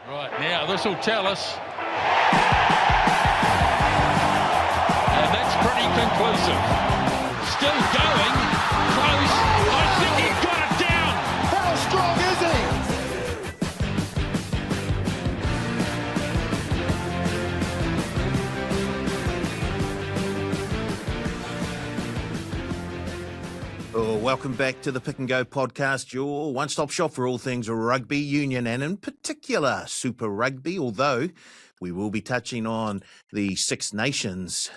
Right, now this will tell us. And that's pretty conclusive. Still going. Close. I think he got it down. How strong is he? Welcome back to the Pick and Go podcast, your one-stop shop for all things rugby union and in particular Super Rugby, although we will be touching on the Six Nations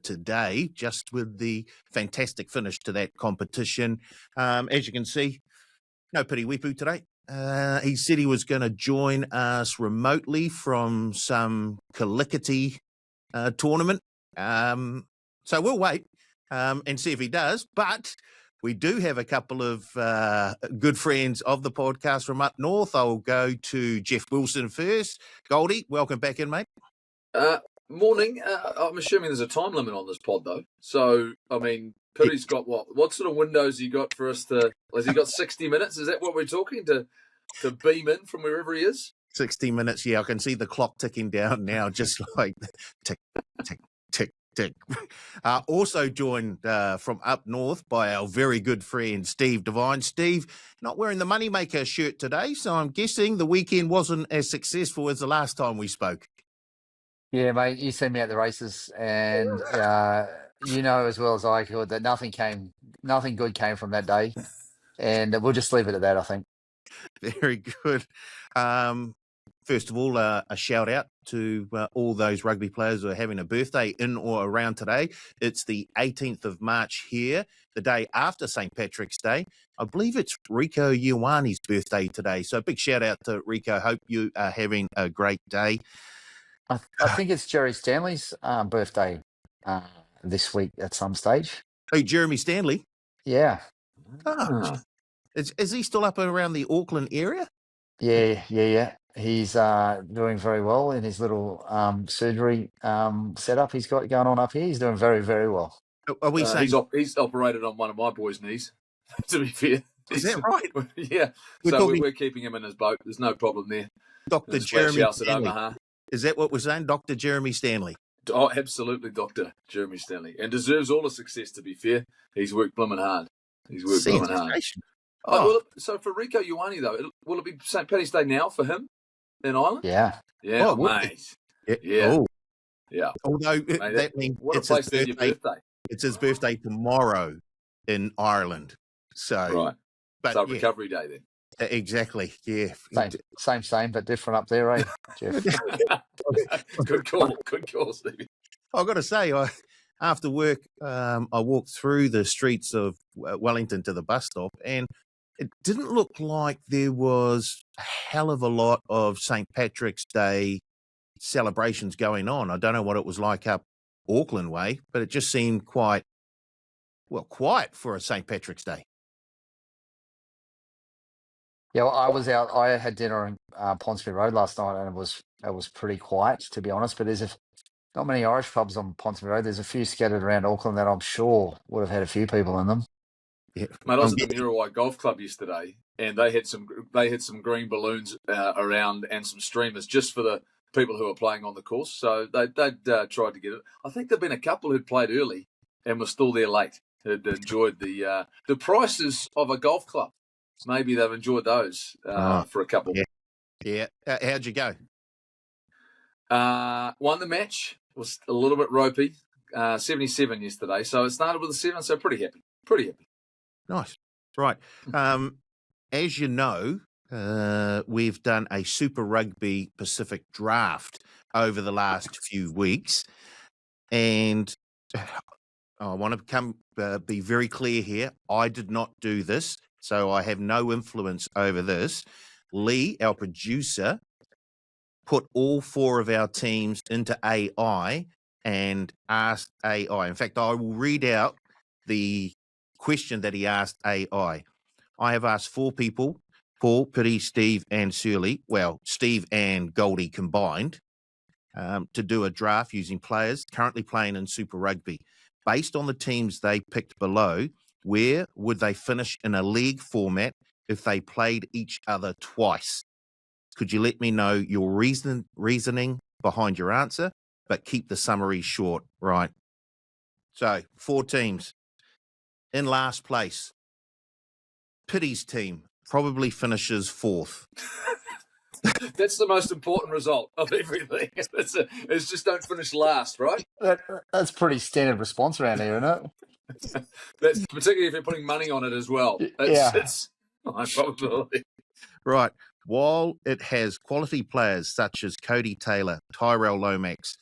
today, just with the fantastic finish to that competition. As you can see, no Piri Weepu today. He said he was going to join us remotely from some Kalikiti tournament. So we'll wait and see if he does, but we do have a couple of good friends of the podcast from up north. I'll go to Jeff Wilson first. Goldie, welcome back in, mate. Morning. I'm assuming there's a time limit on this pod, though. So, I mean, Piri's got what? What sort of windows he got for us to... Has he got 60 minutes? Is that what we're talking? To beam in from wherever he is? 60 minutes, yeah. I can see the clock ticking down now, just like tick, tick, tick. Also joined from up north by our very good friend Steve Devine. Steve, not wearing the Moneymaker shirt today, so I'm guessing the weekend wasn't as successful as the last time we spoke. Yeah, mate, you sent me out the races, and you know as well as I could that nothing good came from that day, and we'll just leave it at that, I think. Very good. First of all, a shout out to all those rugby players who are having a birthday in or around today. It's the 18th of March here, the day after St. Patrick's Day. I believe it's Rico Ioane's birthday today. So big shout out to Rico. Hope you are having a great day. I think it's Jerry Stanley's birthday this week at some stage. Oh, Jeremy Stanley? Yeah. Oh. Is he still up around the Auckland area? Yeah. He's doing very well in his little surgery setup he's got going on up here. He's doing very, very well. Are we saying he's operated on one of my boys' knees? To be fair, is that right? Yeah. We're keeping him in his boat. There's no problem there. Dr. Jeremy Stanley. Is that what we're saying, Dr. Jeremy Stanley? Oh, absolutely, Dr. Jeremy Stanley, and deserves all the success. To be fair, he's worked blooming hard. Well, so for Rico Ioane though, will it be St. Paddy's Day now for him in Ireland? Yeah. Oh, mate. Yeah. Oh. Yeah. Although that means what a place to have your birthday. It's his birthday tomorrow in Ireland. So right. But so recovery day then. Exactly. Yeah. Same, but different up there, right, Jeff? Good call, Stevie. I've got to say, after work, I walked through the streets of Wellington to the bus stop, and it didn't look like there was a hell of a lot of St. Patrick's Day celebrations going on. I don't know what it was like up Auckland way, but it just seemed quiet for a St. Patrick's Day. Yeah, well, I was out. I had dinner on Ponsonby Road last night, and it was pretty quiet, to be honest. But there's not many Irish pubs on Ponsonby Road. There's a few scattered around Auckland that I'm sure would have had a few people in them. Yeah. Mate, I was at the Muriwai Golf Club yesterday, and they had some green balloons around and some streamers just for the people who are playing on the course. So they'd tried to get it. I think there'd been a couple who'd played early and were still there late. Had enjoyed the prices of a golf club. Maybe they've enjoyed those for a couple. Yeah. How'd you go? Won the match. Was a little bit ropey. 77 yesterday. So it started with a 7, so pretty happy. Nice. Right. As you know, we've done a Super Rugby Pacific draft over the last few weeks. And I want to be very clear here. I did not do this, so I have no influence over this. Lee, our producer, put all 4 of our teams into AI and asked AI. In fact, I will read out the question that he asked AI. I have asked 4 people, Paul, Piri, Steve, and Shirley, well, Steve and Goldie combined, to do a draft using players currently playing in Super Rugby. Based on the teams they picked below, where would they finish in a league format if they played each other twice? Could you let me know your reasoning behind your answer, but keep the summary short, right? So, 4 teams. In last place, Pity's team probably finishes 4th. That's the most important result of everything. It's just don't finish last, right? That's pretty standard response around here, isn't it? That's particularly if you're putting money on it as well. It's high probability. Right. While it has quality players such as Cody Taylor, Tyrell Lomax,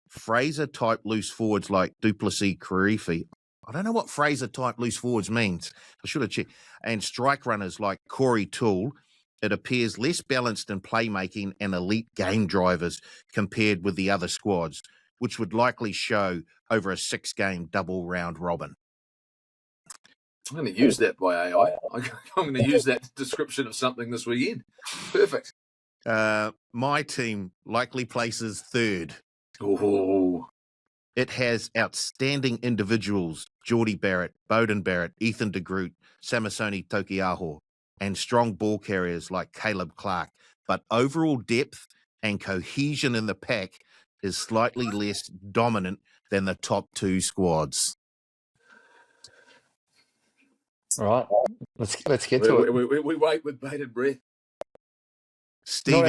Fraser-type loose forwards like Duplessis Karifi. I don't know what Fraser-type loose forwards means. I should have checked. And strike runners like Corey Toole, it appears less balanced in playmaking and elite game drivers compared with the other squads, which would likely show over a 6-game double round robin. I'm going to use that by AI. I'm going to use that description of something this weekend. Perfect. My team likely places 3rd. Oh. It has outstanding individuals, Geordie Barrett, Bowden Barrett, Ethan de Groot, Samasoni Tokiaho, and strong ball carriers like Caleb Clark. But overall depth and cohesion in the pack is slightly less dominant than the top 2 squads. All right, let's get to it. We wait with bated breath. Not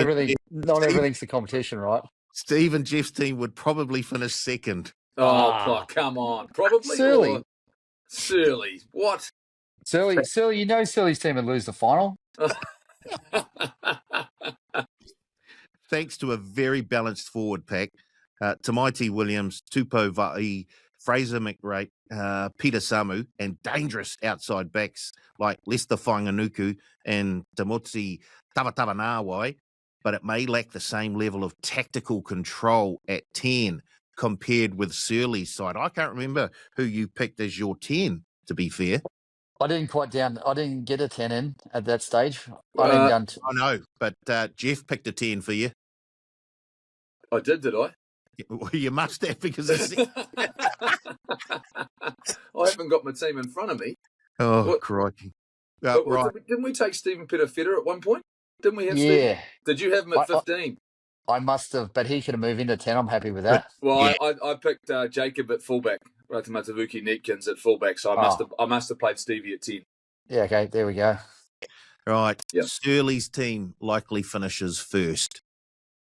everything's the competition, right? Steve and Jeff's team would probably finish 2nd. Oh, come on. Probably. Surly. Surly. What? Surly, you know Surly's team would lose the final. Thanks to a very balanced forward pack, Tamaiti Williams, Tupou Va'i, Fraser McRae, Peter Samu, and dangerous outside backs like Lester Whanganuku and Tamotsi Tavatavanawai, but it may lack the same level of tactical control at 10 compared with Surly's side. I can't remember who you picked as your 10, to be fair. I didn't get a 10 in at that stage. I know, but Jeff picked a 10 for you. I did I? Well, you must have, because it's... I haven't got my team in front of me. Oh, crikey. Right. Didn't we take Stephen Peter-Fitter at one point? Didn't we have Steve? Did you have him at 15? I must have, but he could have moved into 10. I'm happy with that. Well, yeah. I picked Jacob at fullback, Ratamatavuki Netkins at fullback, so I must have played Stevie at 10. Yeah, okay, there we go. Right. Yep. Surly's team likely finishes 1st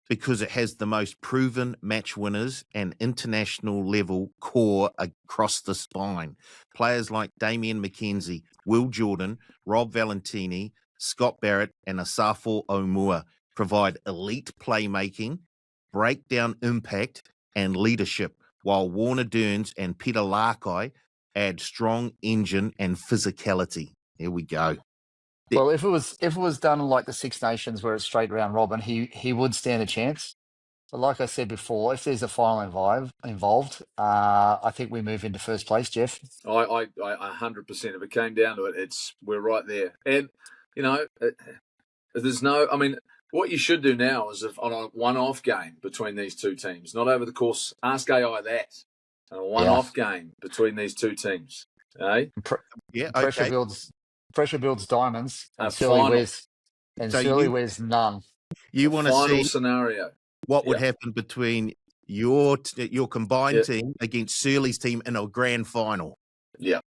because it has the most proven match winners and international level core across the spine. Players like Damien McKenzie, Will Jordan, Rob Valentini, Scott Barrett, and Asafo Omua provide elite playmaking, breakdown impact, and leadership, while Warner Dearns and Peter Larkai add strong engine and physicality. Here we go. Well, if it was done like the Six Nations where it's straight round robin, he would stand a chance. But like I said before, if there's a final involved, I think we move into first place, Jeff. I 100%. If it came down to it, we're right there. And there's no. I mean, what you should do now is on a one-off game between these two teams, not over the course. Ask AI that. A one-off game between these two teams. Eh? Pressure builds diamonds, and Surly wears none. You want to see scenario? What would happen between your combined team against Surly's team in a grand final? Yeah.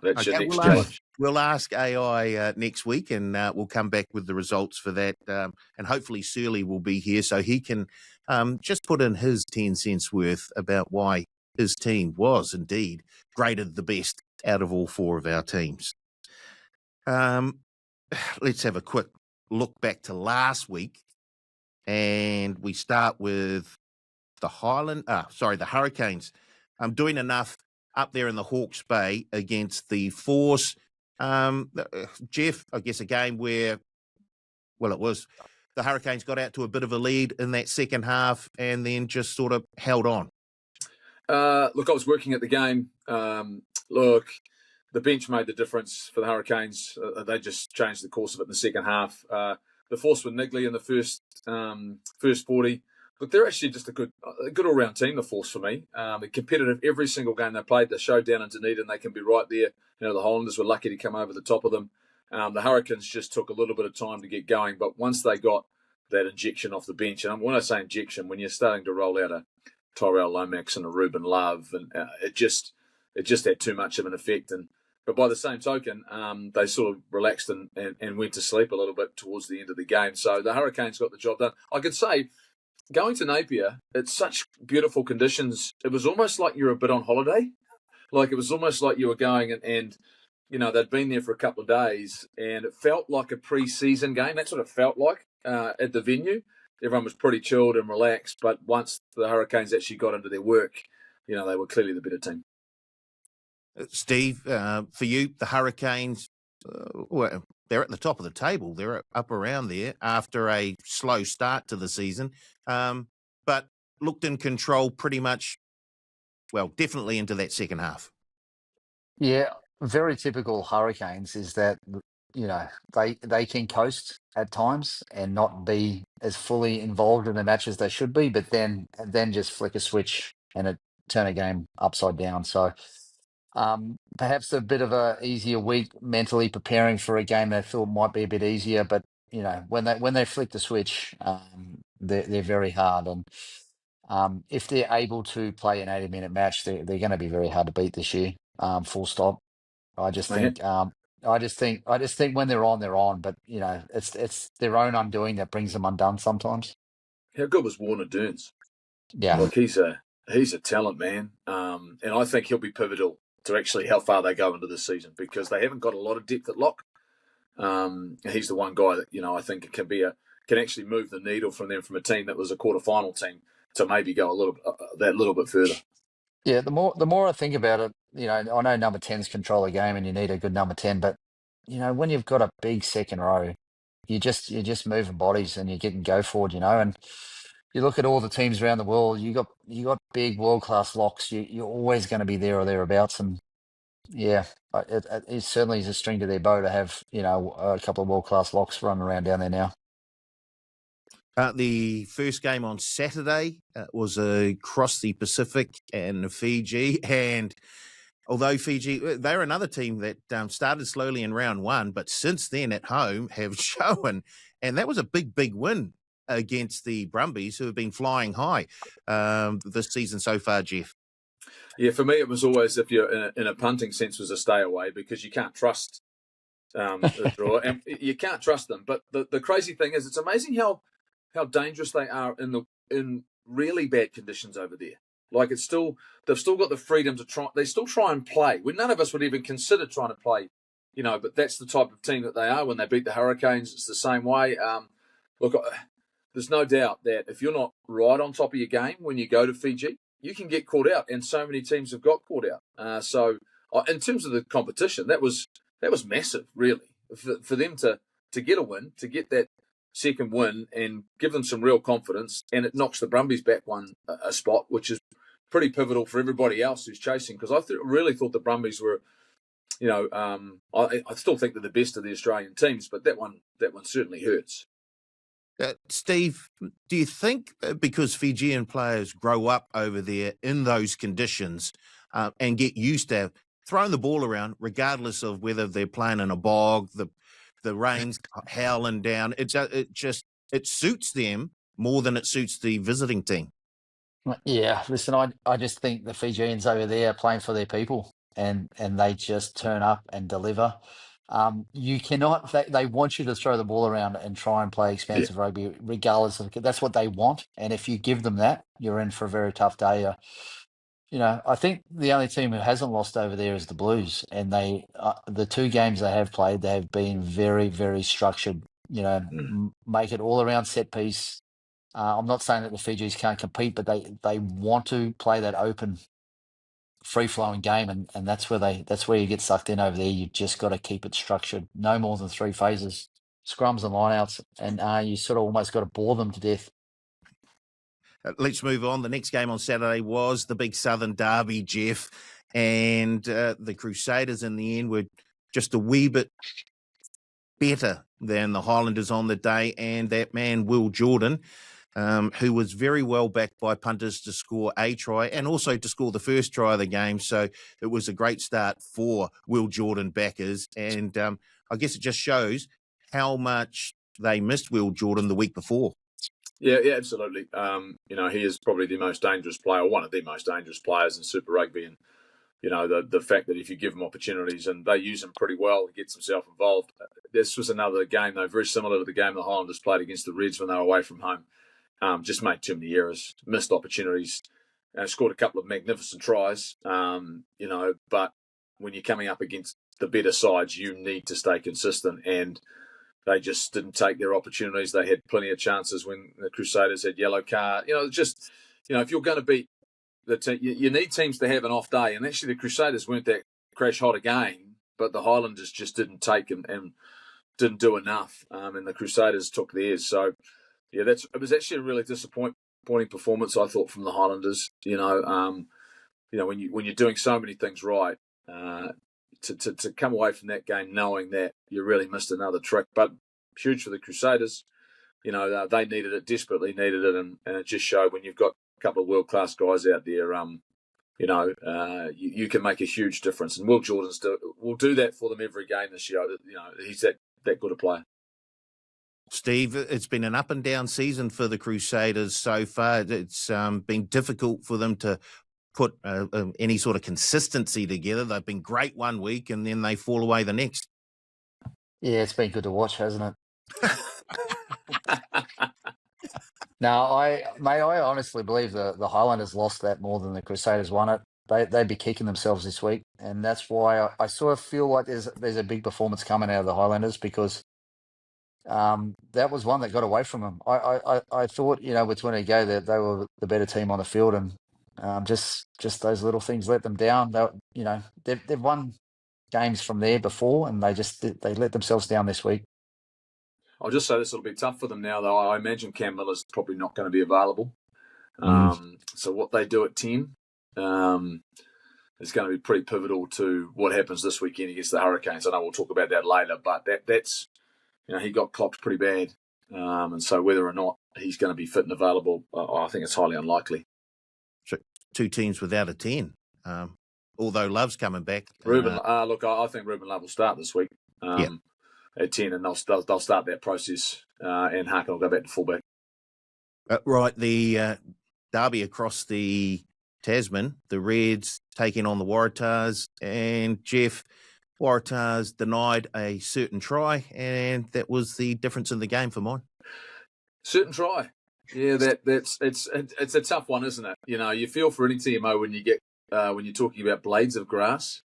That's your next challenge. We'll ask AI next week, and we'll come back with the results for that. And hopefully Surly will be here so he can just put in his 10 cents worth about why his team was indeed graded the best out of all 4 of our teams. Let's have a quick look back to last week, and we start with the Hurricanes. I'm doing enough up there in the Hawke's Bay against the Force. Jeff, I guess a game where, it was the Hurricanes got out to a bit of a lead in that second half and then just sort of held on. Look, I was working at the game. The bench made the difference for the Hurricanes. They just changed the course of it in the second half. The Force were niggly in the first 40. Look, they're actually just a good all-round team, the Force, for me. They're competitive every single game they played. They showed down in Dunedin they can be right there. The Highlanders were lucky to come over the top of them. The Hurricanes just took a little bit of time to get going, but once they got that injection off the bench, and when I say injection, when you're starting to roll out a Tyrell Lomax and a Ruben Love, and it just had too much of an effect. But by the same token, they sort of relaxed and went to sleep a little bit towards the end of the game. So the Hurricanes got the job done. I could say, going to Napier, it's such beautiful conditions. It was almost like you're a bit on holiday. Like it was almost like you were going and they'd been there for a couple of days, and it felt like a pre-season game. That's what it felt like at the venue. Everyone was pretty chilled and relaxed, but once the Hurricanes actually got into their work, they were clearly the better team. Steve, for you, the Hurricanes, well, they're at the top of the table. They're up around there after a slow start to the season, but looked in control pretty much, well, definitely into that second half. Yeah, very typical Hurricanes is that they can coast at times and not be as fully involved in the match as they should be, but then just flick a switch and turn a game upside down. So perhaps a bit of a easier week mentally preparing for a game they thought might be a bit easier, but when they flick the switch, they're very hard. And if they're able to play an 80-minute match, they're going to be very hard to beat this year. Full stop. I just think when they're on, they're on. But it's their own undoing that brings them undone sometimes. How good was Warner Dunes? Yeah, Look, he's a talent, man, and I think he'll be pivotal to actually how far they go into this season, because they haven't got a lot of depth at lock. He's the one guy that I think can actually move the needle from a team that was a quarterfinal team to maybe go that little bit further. yeah. The more I think about it, I know number 10s control a game, and you need a good number 10. But when you've got a big second row, you're just moving bodies and you're getting go forward. And you look at all the teams around the world. You got big world class locks. You're always going to be there or thereabouts. And yeah, it certainly is a string to their bow to have a couple of world class locks running around down there now. The first game on Saturday was across the Pacific and Fiji. And although Fiji, they're another team that started slowly in round one, but since then at home have shown, and that was a big, big win against the Brumbies, who have been flying high this season so far, Jeff. Yeah, for me, it was always, if you're in a punting sense, was a stay away, because you can't trust the draw, and you can't trust them. But the crazy thing is, it's amazing how dangerous they are in really bad conditions over there. Like they've still got the freedom to try. They still try and play when none of us would even consider trying to play. But that's the type of team that they are. When they beat the Hurricanes, it's the same way. Look, there's no doubt that if you're not right on top of your game when you go to Fiji, you can get caught out, and so many teams have got caught out. So in terms of the competition, that was massive, really, for them to get a win, to get that second win, and give them some real confidence, and it knocks the Brumbies back a spot, which is pretty pivotal for everybody else who's chasing. Because I really thought the Brumbies were, I still think they're the best of the Australian teams, but that one certainly hurts. Steve, do you think because Fijian players grow up over there in those conditions and get used to throwing the ball around, regardless of whether they're playing in a bog, the rain's howling down, it suits them more than it suits the visiting team? Yeah, listen, I just think the Fijians over there are playing for their people, and they just turn up and deliver. You cannot. They want you to throw the ball around and try and play expansive rugby, regardless of. That's what they want, and if you give them that, you're in for a very tough day. I think the only team who hasn't lost over there is the Blues, and the two games they have played, they have been very, very structured. Make it all around set piece. I'm not saying that the Fijis can't compete, but they want to play that open, free-flowing game, and that's where you get sucked in over there. You've just got to keep it structured, no more than 3 phases, scrums and lineouts, and you sort of almost got to bore them to death. Let's move on. The next game on Saturday was the big Southern Derby, Jeff, and the Crusaders in the end were just a wee bit better than the Highlanders on the day, and that man, Will Jordan, who was very well backed by punters to score a try and also to score the first try of the game. So it was a great start for Will Jordan backers. And I guess it just shows how much they missed Will Jordan the week before. Yeah, absolutely. He is probably the most dangerous player, one of the most dangerous players in Super Rugby. And, the fact that if you give him opportunities and they use him pretty well, he gets himself involved. This was another game, though, very similar to the game the Highlanders played against the Reds when they were away from home. Just made too many errors, missed opportunities, and scored a couple of magnificent tries. But when you're coming up against the better sides, you need to stay consistent, and they just didn't take their opportunities. They had plenty of chances when the Crusaders had yellow card. If you're going to beat the team, you need teams to have an off day, and actually the Crusaders weren't that crash hot again, but the Highlanders just didn't take and didn't do enough, and the Crusaders took theirs. So. Yeah, it was actually a really disappointing performance, I thought, from the Highlanders. When you're doing so many things right, to come away from that game knowing that you really missed another trick. But huge for the Crusaders. They needed it, desperately needed it, and it just showed when you've got a couple of world class guys out there. You can make a huge difference, and Will Jordan will do that for them every game this year. He's that good a player. Steve, it's been an up and down season for the Crusaders so far. It's been difficult for them to put any sort of consistency together. They've been great one week and then they fall away the next. Yeah, it's been good to watch, hasn't it? Now, I honestly believe the Highlanders lost that more than the Crusaders won it. They'd be kicking themselves this week, and that's why I sort of feel like there's a big performance coming out of the Highlanders because that was one that got away from them. I thought, with 20 to go, that they were the better team on the field, and just those little things let them down. They've won games from there before, and they let themselves down this week. I'll just say this will be tough for them now, though. I imagine Cam Miller's probably not going to be available. So what they do at 10 is going to be pretty pivotal to what happens this weekend against the Hurricanes. I know we'll talk about that later, but that's he got clocked pretty bad. And so whether or not he's going to be fit and available, I think it's highly unlikely. So 2 teams without a 10, although Love's coming back. Ruben, I think Ruben Love will start this week at 10, and they'll start that process, and Harkin will go back to fullback. Right, the derby across the Tasman, the Reds taking on the Waratahs, and Jeff, Waratahs denied a certain try, and that was the difference in the game for mine. Certain try, yeah. It's a tough one, isn't it? You feel for any TMO when you get when you're talking about blades of grass,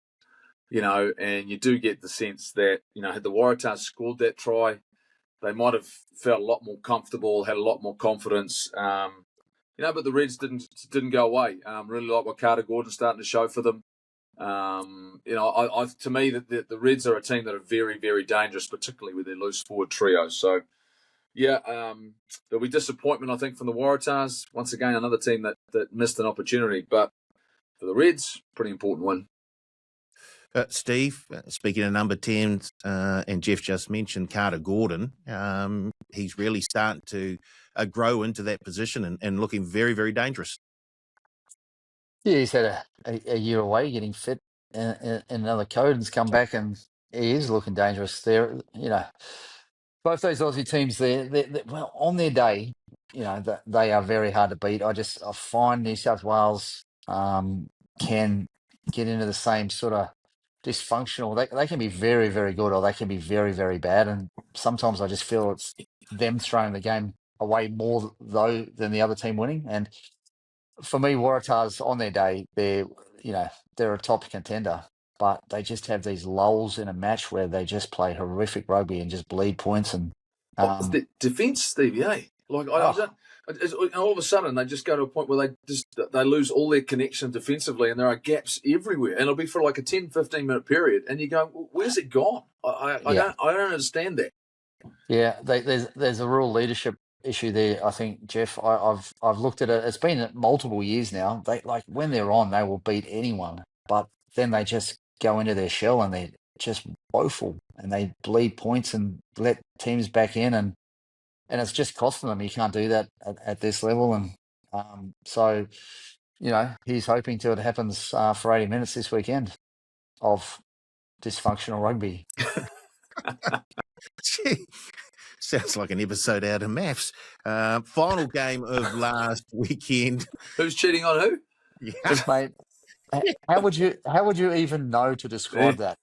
and you do get the sense that had the Waratahs scored that try, they might have felt a lot more comfortable, had a lot more confidence. But the Reds didn't go away. Really like what Carter Gordon's starting to show for them. To me, the Reds are a team that are very, very dangerous, particularly with their loose forward trio. So, there'll be disappointment, I think, from the Waratahs. Once again, another team that missed an opportunity. But for the Reds, pretty important win. Steve, speaking of number 10s, and Jeff just mentioned Carter Gordon, he's really starting to grow into that position and looking very, very dangerous. Yeah, he's had a year away getting fit in another code and's come back, and he is looking dangerous. Both those Aussie teams, they're well, on their day, they are very hard to beat. I find New South Wales can get into the same sort of dysfunctional. They can be very, very good, or they can be very, very bad. And sometimes I just feel it's them throwing the game away more though than the other team winning. And for me, Waratahs on their day, they're a top contender, but they just have these lulls in a match where they just play horrific rugby and just bleed points. And the defence, Stevie, all of a sudden they just go to a point where they lose all their connection defensively, and there are gaps everywhere, and it'll be for like a 10-15 minute period, and you go, well, where's it gone? I don't understand that. Yeah, there's a real leadership issue there, I think, Jeff. I've looked at it. It's been multiple years now. They when they're on, they will beat anyone, but then they just go into their shell and they're just woeful, and they bleed points and let teams back in. And and it's just costing them. You can't do that at this level, and so he's hoping to it happens for 80 minutes this weekend of dysfunctional rugby. Gee, sounds like an episode out of maths. Final game of last weekend. Who's cheating on who? Yeah. Mate, how would you even know to describe that?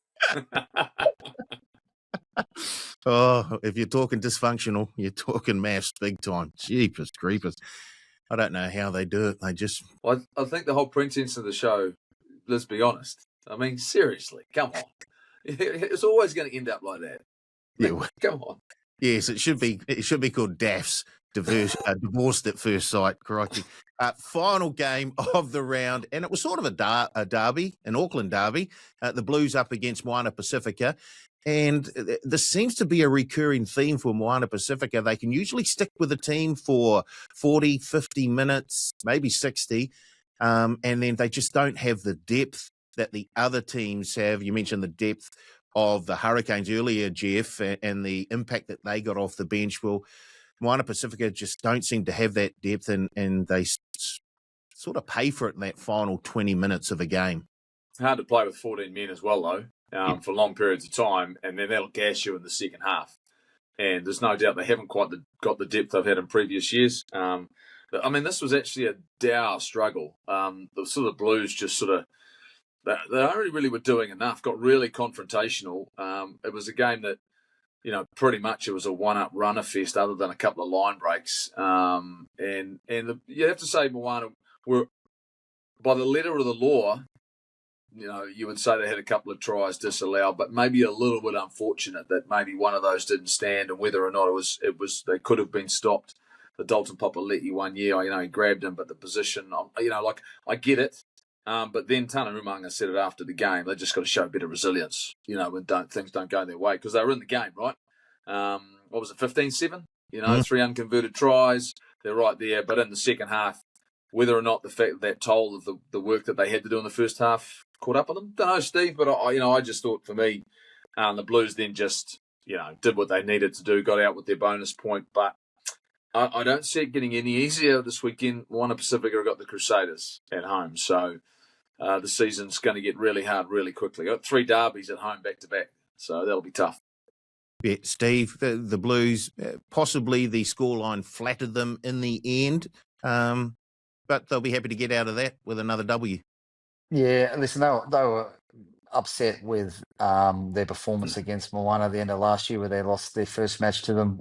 Oh, if you're talking dysfunctional, you're talking maths big time. Jeepers creepers. I don't know how they do it. They just... Well, I think the whole pretense of the show, let's be honest. I mean, seriously, come on. It's always going to end up like that. Yeah, Come on. yes, it should be called DAFs, divorced at first sight, crikey. Final game of the round, and it was sort of a derby, an Auckland derby, the Blues up against Moana Pacifica. And this seems to be a recurring theme for Moana Pacifica. They can usually stick with a team for 40, 50 minutes, maybe 60, and then they just don't have the depth that the other teams have. You mentioned the depth of the Hurricanes earlier, Jeff, and the impact that they got off the bench. Well, Moana Pacifica just don't seem to have that depth, and they sort of pay for it in that final 20 minutes of a game. Hard to play with 14 men as well, though. For long periods of time, and then that'll gas you in the second half. And there's no doubt they haven't quite got the depth they've had in previous years. But, I mean, this was actually a dour struggle. The sort of Blues just sort of, they only really were doing enough, got really confrontational. It was a game that, pretty much it was a one-up runner fest other than a couple of line breaks. You have to say Moana were, by the letter of the law, you would say they had a couple of tries disallowed, but maybe a little bit unfortunate that maybe one of those didn't stand, and whether or not it was they could have been stopped. The Dalton Papali'i 1 year, he grabbed him, but the position, I get it. But then Tana Rumanga said it after the game. They just got to show a bit of resilience, when things don't go their way, because they were in the game, right? What was it, 15-7? 3 unconverted tries. They're right there, but in the second half, whether or not the fact that toll of the work that they had to do in the first half caught up on them, don't know, Steve. But I just thought for me, the Blues then just did what they needed to do, got out with their bonus point. But I don't see it getting any easier this weekend. Moana Pacifica got the Crusaders at home, so the season's going to get really hard really quickly. Got 3 derbies at home back to back, so that'll be tough. Yeah, Steve, the Blues, possibly the scoreline flattered them in the end, but they'll be happy to get out of that with another W. Yeah, listen, they were upset with their performance against Moana at the end of last year, where they lost their first match to them.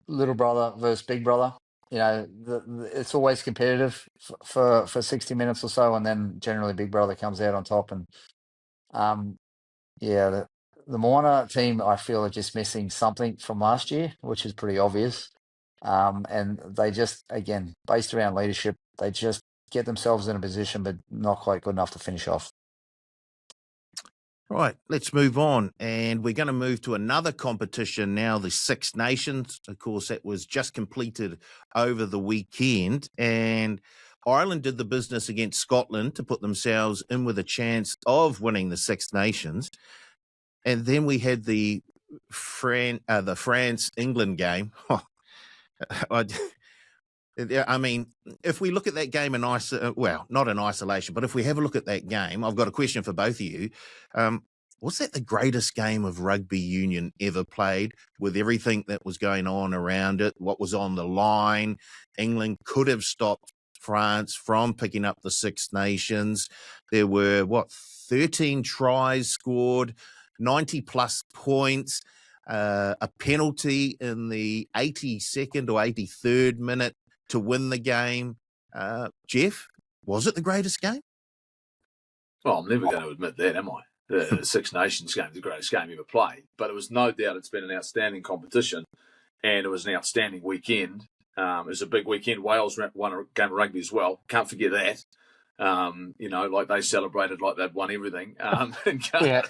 Little brother versus big brother. It's always competitive for 60 minutes or so, and then generally big brother comes out on top. And the Moana team, I feel, are just missing something from last year, which is pretty obvious. And they just, again, based around leadership, they just get themselves in a position, but not quite good enough to finish off. Right, let's move on. And we're going to move to another competition now, the Six Nations. Of course, that was just completed over the weekend. And Ireland did the business against Scotland to put themselves in with a chance of winning the Six Nations. And then we had the France-England game. I mean, if we look at that game not in isolation, but if we have a look at that game, I've got a question for both of you. Was that the greatest game of rugby union ever played, with everything that was going on around it, what was on the line? England could have stopped France from picking up the Six Nations. There were, 13 tries scored, 90-plus points, a penalty in the 82nd or 83rd minute to win the game. Jeff, was it the greatest game? Well, I'm never going to admit that, am I? The Six Nations game, the greatest game ever played. But it was no doubt it's been an outstanding competition, and it was an outstanding weekend. It was a big weekend. Wales won a game of rugby as well. Can't forget that. Like they celebrated like they'd won everything. The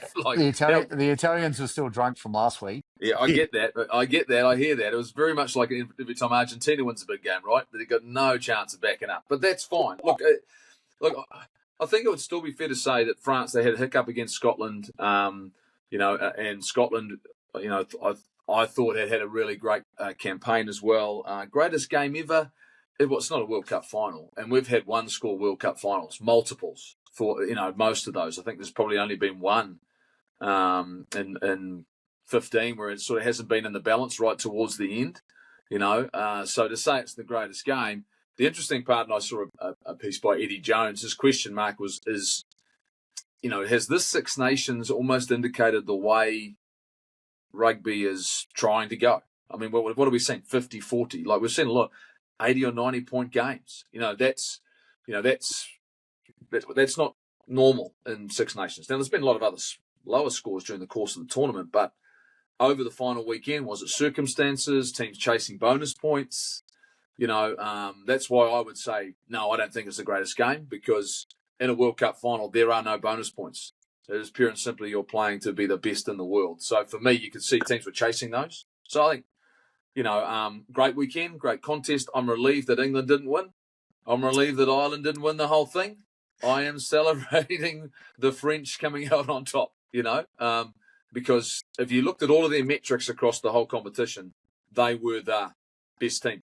Italians were still drunk from last week. Yeah, I get that. I hear that. It was very much like every time Argentina wins a big game, right? They've got no chance of backing up. But that's fine. Look, I think it would still be fair to say that France, they had a hiccup against Scotland, and Scotland, I thought had a really great campaign as well. Greatest game ever. It's not a World Cup final, and we've had one-score World Cup finals, multiples for most of those. I think there's probably only been one in 15 where it sort of hasn't been in the balance right towards the end. So to say it's the greatest game, the interesting part, and I saw a piece by Eddie Jones. His question mark is has this Six Nations almost indicated the way rugby is trying to go? I mean, what are we seeing? 50-40. Like we've seen a lot. 80 or 90 point games. That's not normal in Six Nations. Now, there's been a lot of other lower scores during the course of the tournament, but over the final weekend, was it circumstances, teams chasing bonus points? That's why I would say, no, I don't think it's the greatest game, because in a World Cup final, there are no bonus points. It is pure and simply you're playing to be the best in the world. So for me, you could see teams were chasing those. So I think, great weekend, great contest. I'm relieved that England didn't win. I'm relieved that Ireland didn't win the whole thing. I am celebrating the French coming out on top, because if you looked at all of their metrics across the whole competition, they were the best team.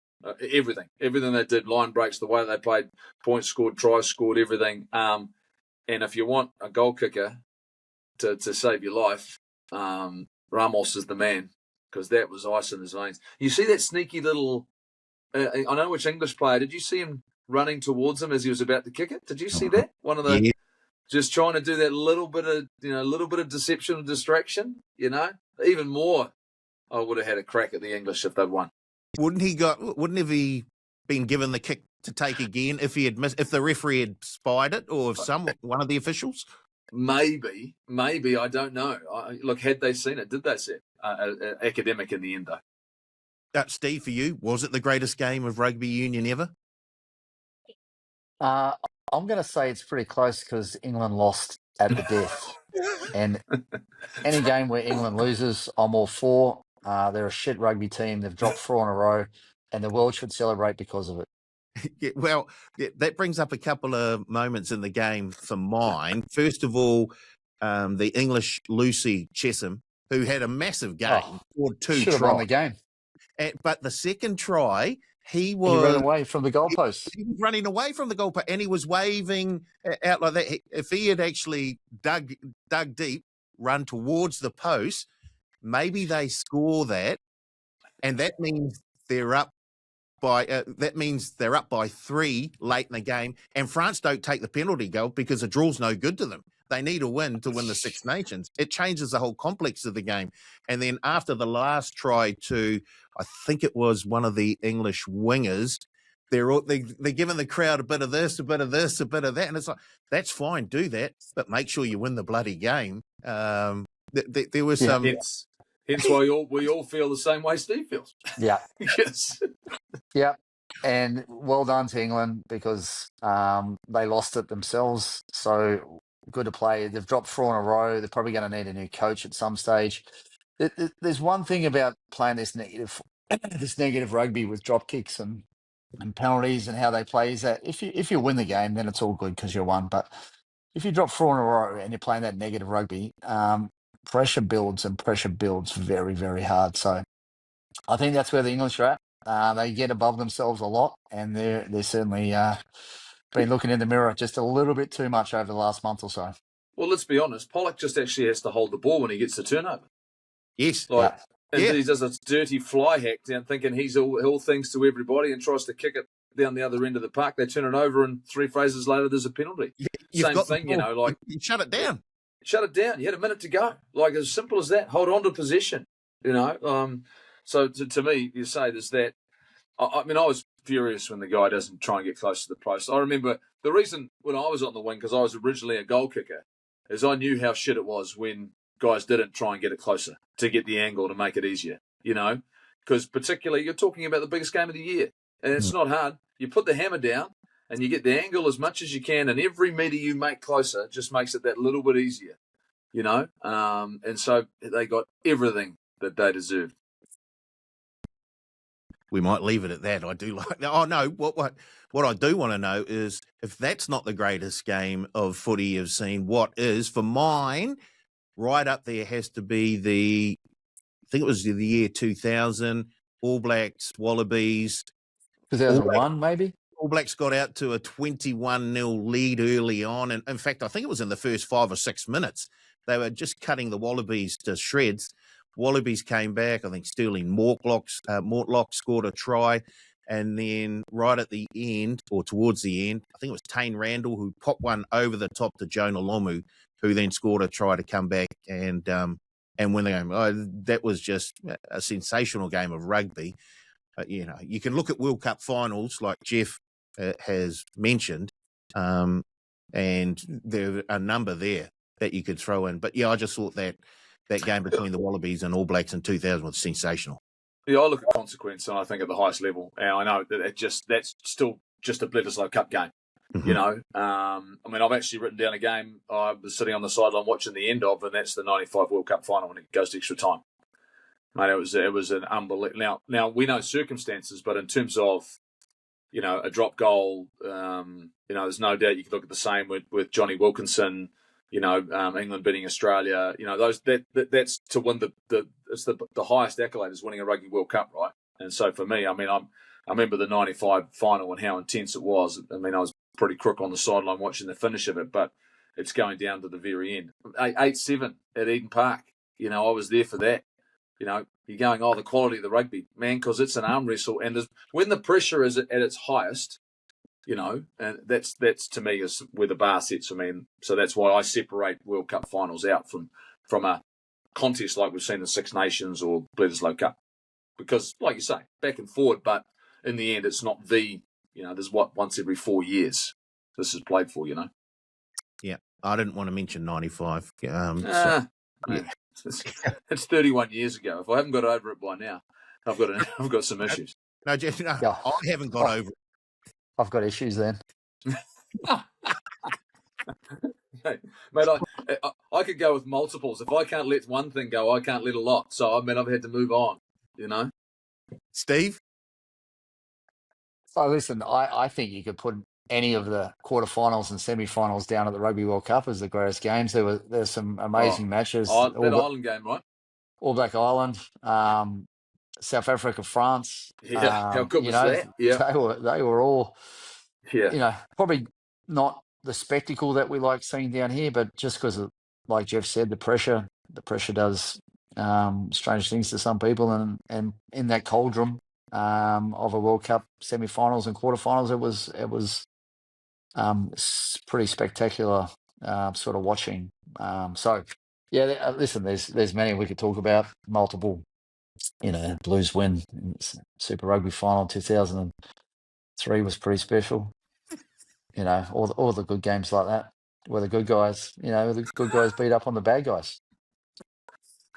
Everything they did, line breaks, the way they played, points scored, tries scored, everything. And if you want a goal kicker to save your life, Ramos is the man, because that was ice in his veins. You see that sneaky little, I know which English player, did you see him running towards him as he was about to kick it? Did you see that? One of the, just trying to do that little bit of deception and distraction, even more. I would have had a crack at the English if they'd won. Wouldn't have he been given the kick to take again if he had if the referee had spied it, or if one of the officials? Maybe, I don't know. Look, had they seen it, did they see it? Academic in the end, though. Steve, for you, was it the greatest game of rugby union ever? I'm going to say it's pretty close, because England lost at the death. And any game where England loses, I'm all for. They're a shit rugby team. They've dropped 4 in a row, and the world should celebrate because of it. That brings up a couple of moments in the game for mine. First of all, the English Lucy Chesham, who had a massive game, scored 2 should have won the game. But the second try, he ran away from the goalpost. He was running away from the goalpost, and he was waving out like that. If he had actually dug deep, run towards the post, maybe they score that, and that means they're up by 3 late in the game, and France don't take the penalty goal because the draw's no good to them. They need a win to win the Six Nations. It changes the whole complex of the game. And then after the last try to, I think it was one of the English wingers, they're giving the crowd a bit of this, a bit of this, a bit of that, and it's like, that's fine, do that, but make sure you win the bloody game. There was some. Hence why we all feel the same way Steve feels. Yeah. Yes. Yeah. And well done to England, because they lost it themselves. So good to play. They've dropped 4 in a row. They're probably going to need a new coach at some stage. There's one thing about playing this negative rugby with drop kicks and penalties and how they play, is that if you win the game, then it's all good because you won. But if you drop 4 in a row and you're playing that negative rugby, pressure builds very, very hard. So I think that's where the English are at. They get above themselves a lot, and they're certainly been looking in the mirror just a little bit too much over the last month or so. Well, let's be honest. Pollock just actually has to hold the ball when he gets the turnover. Yes. And he does a dirty fly hack down, thinking he's all things to everybody, and tries to kick it down the other end of the park. They turn it over, and 3 phrases later, there's a penalty. Same thing, you shut it down. Shut it down. You had a minute to go. Like, as simple as that. Hold on to possession, So to me, you say there's that. I mean, I was furious when the guy doesn't try and get close to the post. I remember the reason when I was on the wing, because I was originally a goal kicker, is I knew how shit it was when guys didn't try and get it closer to get the angle to make it easier, because particularly you're talking about the biggest game of the year, and it's not hard. You put the hammer down and you get the angle as much as you can, and every metre you make closer just makes it that little bit easier, and so they got everything that they deserved. We might leave it at that. I do like that. Oh, no, what I do want to know is, if that's not the greatest game of footy you've seen, what is? For mine, right up there has to be the think it was the year 2000, All Blacks, Wallabies. 2001, maybe? All Blacks got out to a 21-0 lead early on. And in fact, I think it was in the first 5 or 6 minutes. They were just cutting the Wallabies to shreds. Wallabies came back. I think Sterling Mortlock scored a try. And then right at the end, or towards the end, I think it was Tane Randall who popped one over the top to Jonah Lomu, who then scored a try to come back and win the game. That was just a sensational game of rugby. You can look at World Cup finals like Jeff has mentioned, and there are a number there that you could throw in. But yeah, I just thought that game between the Wallabies and All Blacks in 2000 was sensational. Yeah, I look at consequence, and I think at the highest level, and I know that that's still just a Bledisloe Cup game. Mm-hmm. You know, I mean, I've actually written down a game I was sitting on the sideline watching the end of, and that's the '95 World Cup final when it goes to extra time. Mate, it was an unbelievable. Now we know circumstances, but in terms of, you know, a drop goal, you know, there's no doubt you could look at the same with Johnny Wilkinson. You know, England beating Australia. You know, that's to win it's the highest accolade is winning a Rugby World Cup, right? And so for me, I mean, I remember the '95 final and how intense it was. I mean, I was pretty crook on the sideline watching the finish of it, but it's going down to the very end. 8-7 at Eden Park. You know, I was there for that. You know, you're going, the quality of the rugby, man, because it's an arm wrestle, and when the pressure is at its highest. You know, and that's to me is where the bar sits. I mean, so that's why I separate World Cup finals out from a contest like we've seen the Six Nations or Bledisloe Cup, because, like you say, back and forward, but in the end, it's not there's once every 4 years this is played for. You know. Yeah, I didn't want to mention '95. It's 31 years ago. If I haven't got over it by now, I've got some issues. No, Jeff, no, yeah. I haven't got over it. I've got issues then. Mate, I could go with multiples. If I can't let one thing go, I can't let a lot. So, I mean, I've had to move on, you know? Steve? So, listen, I think you could put any of the quarterfinals and semi-finals down at the Rugby World Cup as the greatest games. There's some amazing matches. That Ireland game, right? All Black Ireland, South Africa, France. Yeah, how good was that? Yeah, they were all. Yeah, you know, probably not the spectacle that we like seeing down here, but just because, like Jeff said, the pressure does strange things to some people, and in that cauldron of a World Cup semi-finals and quarterfinals, it was pretty spectacular sort of watching. So yeah, listen, there's many we could talk about, multiple. You know, Blues win Super Rugby final 2003 was pretty special. You know, all the good games like that, where the good guys, the good guys beat up on the bad guys.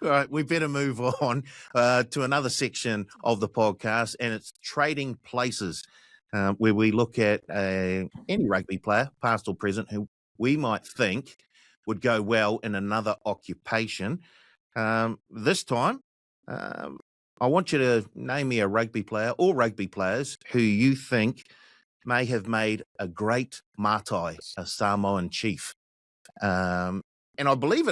All right, we better move on to another section of the podcast, and it's trading places, where we look at any rugby player, past or present, who we might think would go well in another occupation. This time, I want you to name me a rugby player or rugby players who you think may have made a great Mātai, a Samoan chief. And I believe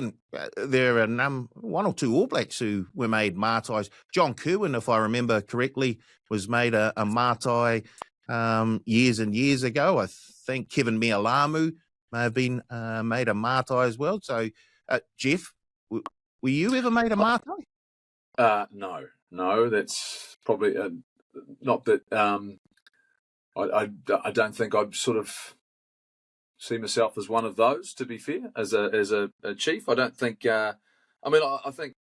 there are one or two All Blacks who were made Mātais. John Kerwin, if I remember correctly, was made a Mātai years and years ago. I think Kevin Mealamu may have been made a Mātai as well. So, Jeff, were you ever made a Mātai? No, that's probably not that. I don't think I'd sort of see myself as one of those. To be fair, as a chief, I don't think. I think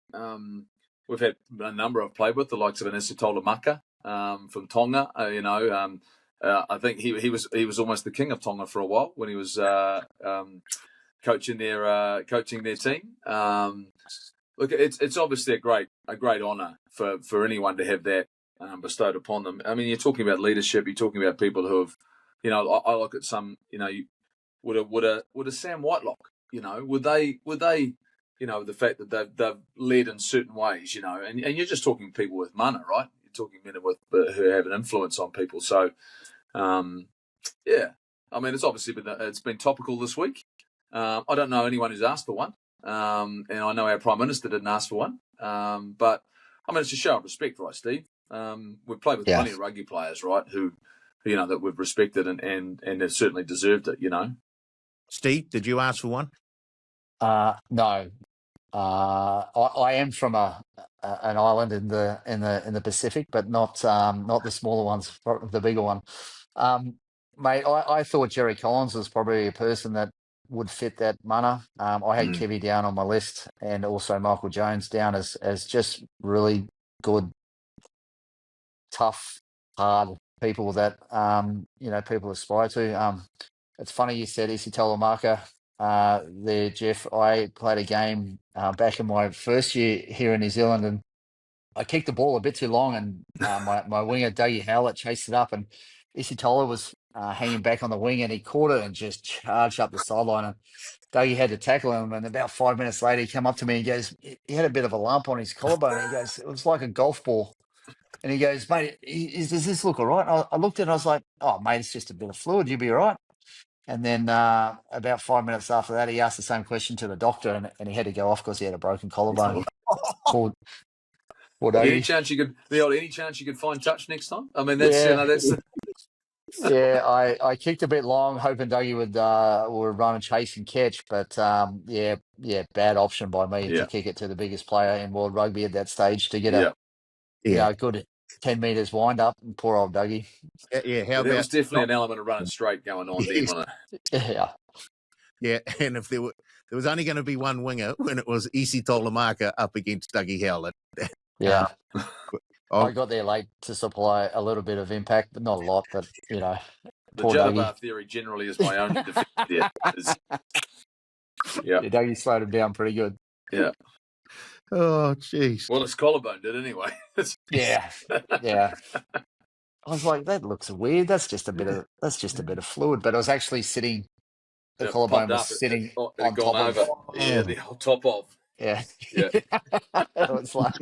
we've had a number I've played with, the likes of Anissa Tolamaka from Tonga. I think he was almost the king of Tonga for a while when he was coaching their team. Look, it's obviously a great honour for anyone to have that bestowed upon them. I mean, you're talking about leadership. You're talking about people who have, I look at some, would a Sam Whitelock, would they, the fact that they've led in certain ways, and you're just talking people with mana, right? You're talking men who have an influence on people. So, yeah, I mean, it's obviously been topical this week. I don't know anyone who's asked for one. And I know our Prime Minister didn't ask for one. But I mean, it's a show of respect, right, Steve? We've played with plenty of rugby players, right, who that we've respected and have certainly deserved it, Steve, did you ask for one? No. I am from an island in the Pacific, but not the smaller ones, the bigger one. Mate, I thought Jerry Collins was probably a person that would fit that mana. I had Kevy down on my list, and also Michael Jones down as just really good, tough, hard people that people aspire to. It's funny you said Isi Tolomaka there, Jeff. I played a game back in my first year here in New Zealand, and I kicked the ball a bit too long, and my winger, Dougie Howlett, chased it up, and Isi Tola was hanging back on the wing, and he caught it and just charged up the sideline, and Dougie had to tackle him, and about 5 minutes later, he came up to me and goes, he had a bit of a lump on his collarbone, and he goes, it was like a golf ball. And he goes, mate, does this look all right? And I looked at it and I was like, oh, mate, it's just a bit of fluid. You'll be all right. And then about 5 minutes after that, he asked the same question to the doctor, and he had to go off because he had a broken collarbone. Poor Any chance you could find touch next time? I mean, that's yeah. I kicked a bit long, hoping Dougie would run and chase and catch, but bad option by me to kick it to the biggest player in world rugby at that stage to get a good 10 meters wind up. And poor old Dougie. Yeah, there was definitely an element of running straight going on there, wasn't it? Yeah, and if there was only going to be one winger when it was Isi Tolomaka up against Dougie Howlett. Yeah. I got there late to supply a little bit of impact, but not a lot. But the Jabba theory generally is my only defense. Dougie slowed him down pretty good. Yeah. Oh, jeez. Well, his collarbone did anyway. Yeah. I was like, that looks weird. That's just a bit of fluid, but it was actually sitting. The collarbone was sitting on top over. of. Yeah, the top of. Yeah. It's like,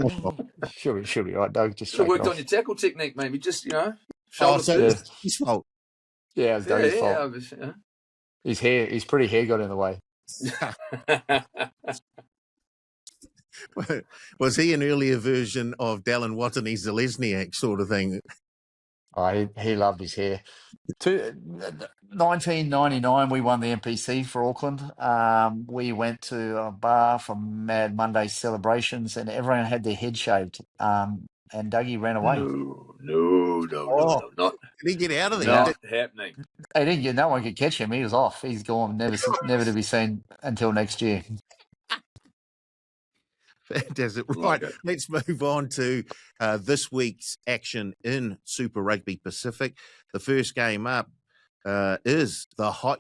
should be right, Doug. Just worked on your tackle technique, maybe. Just, shoulder first. His fault. Yeah, it was Doug's fault. His pretty hair got in the way. Was he an earlier version of Dallin Watney Zalesniak sort of thing? Oh, he loved his hair. 1999, we won the NPC for Auckland. We went to a bar for Mad Monday celebrations, and everyone had their head shaved. And Dougie ran away. No, not. Did he get out of there? Not happening. He didn't get. No one could catch him. He was off. He's gone. Never to be seen until next year. Fantastic. Right, let's move on to this week's action in Super Rugby Pacific. The first game up is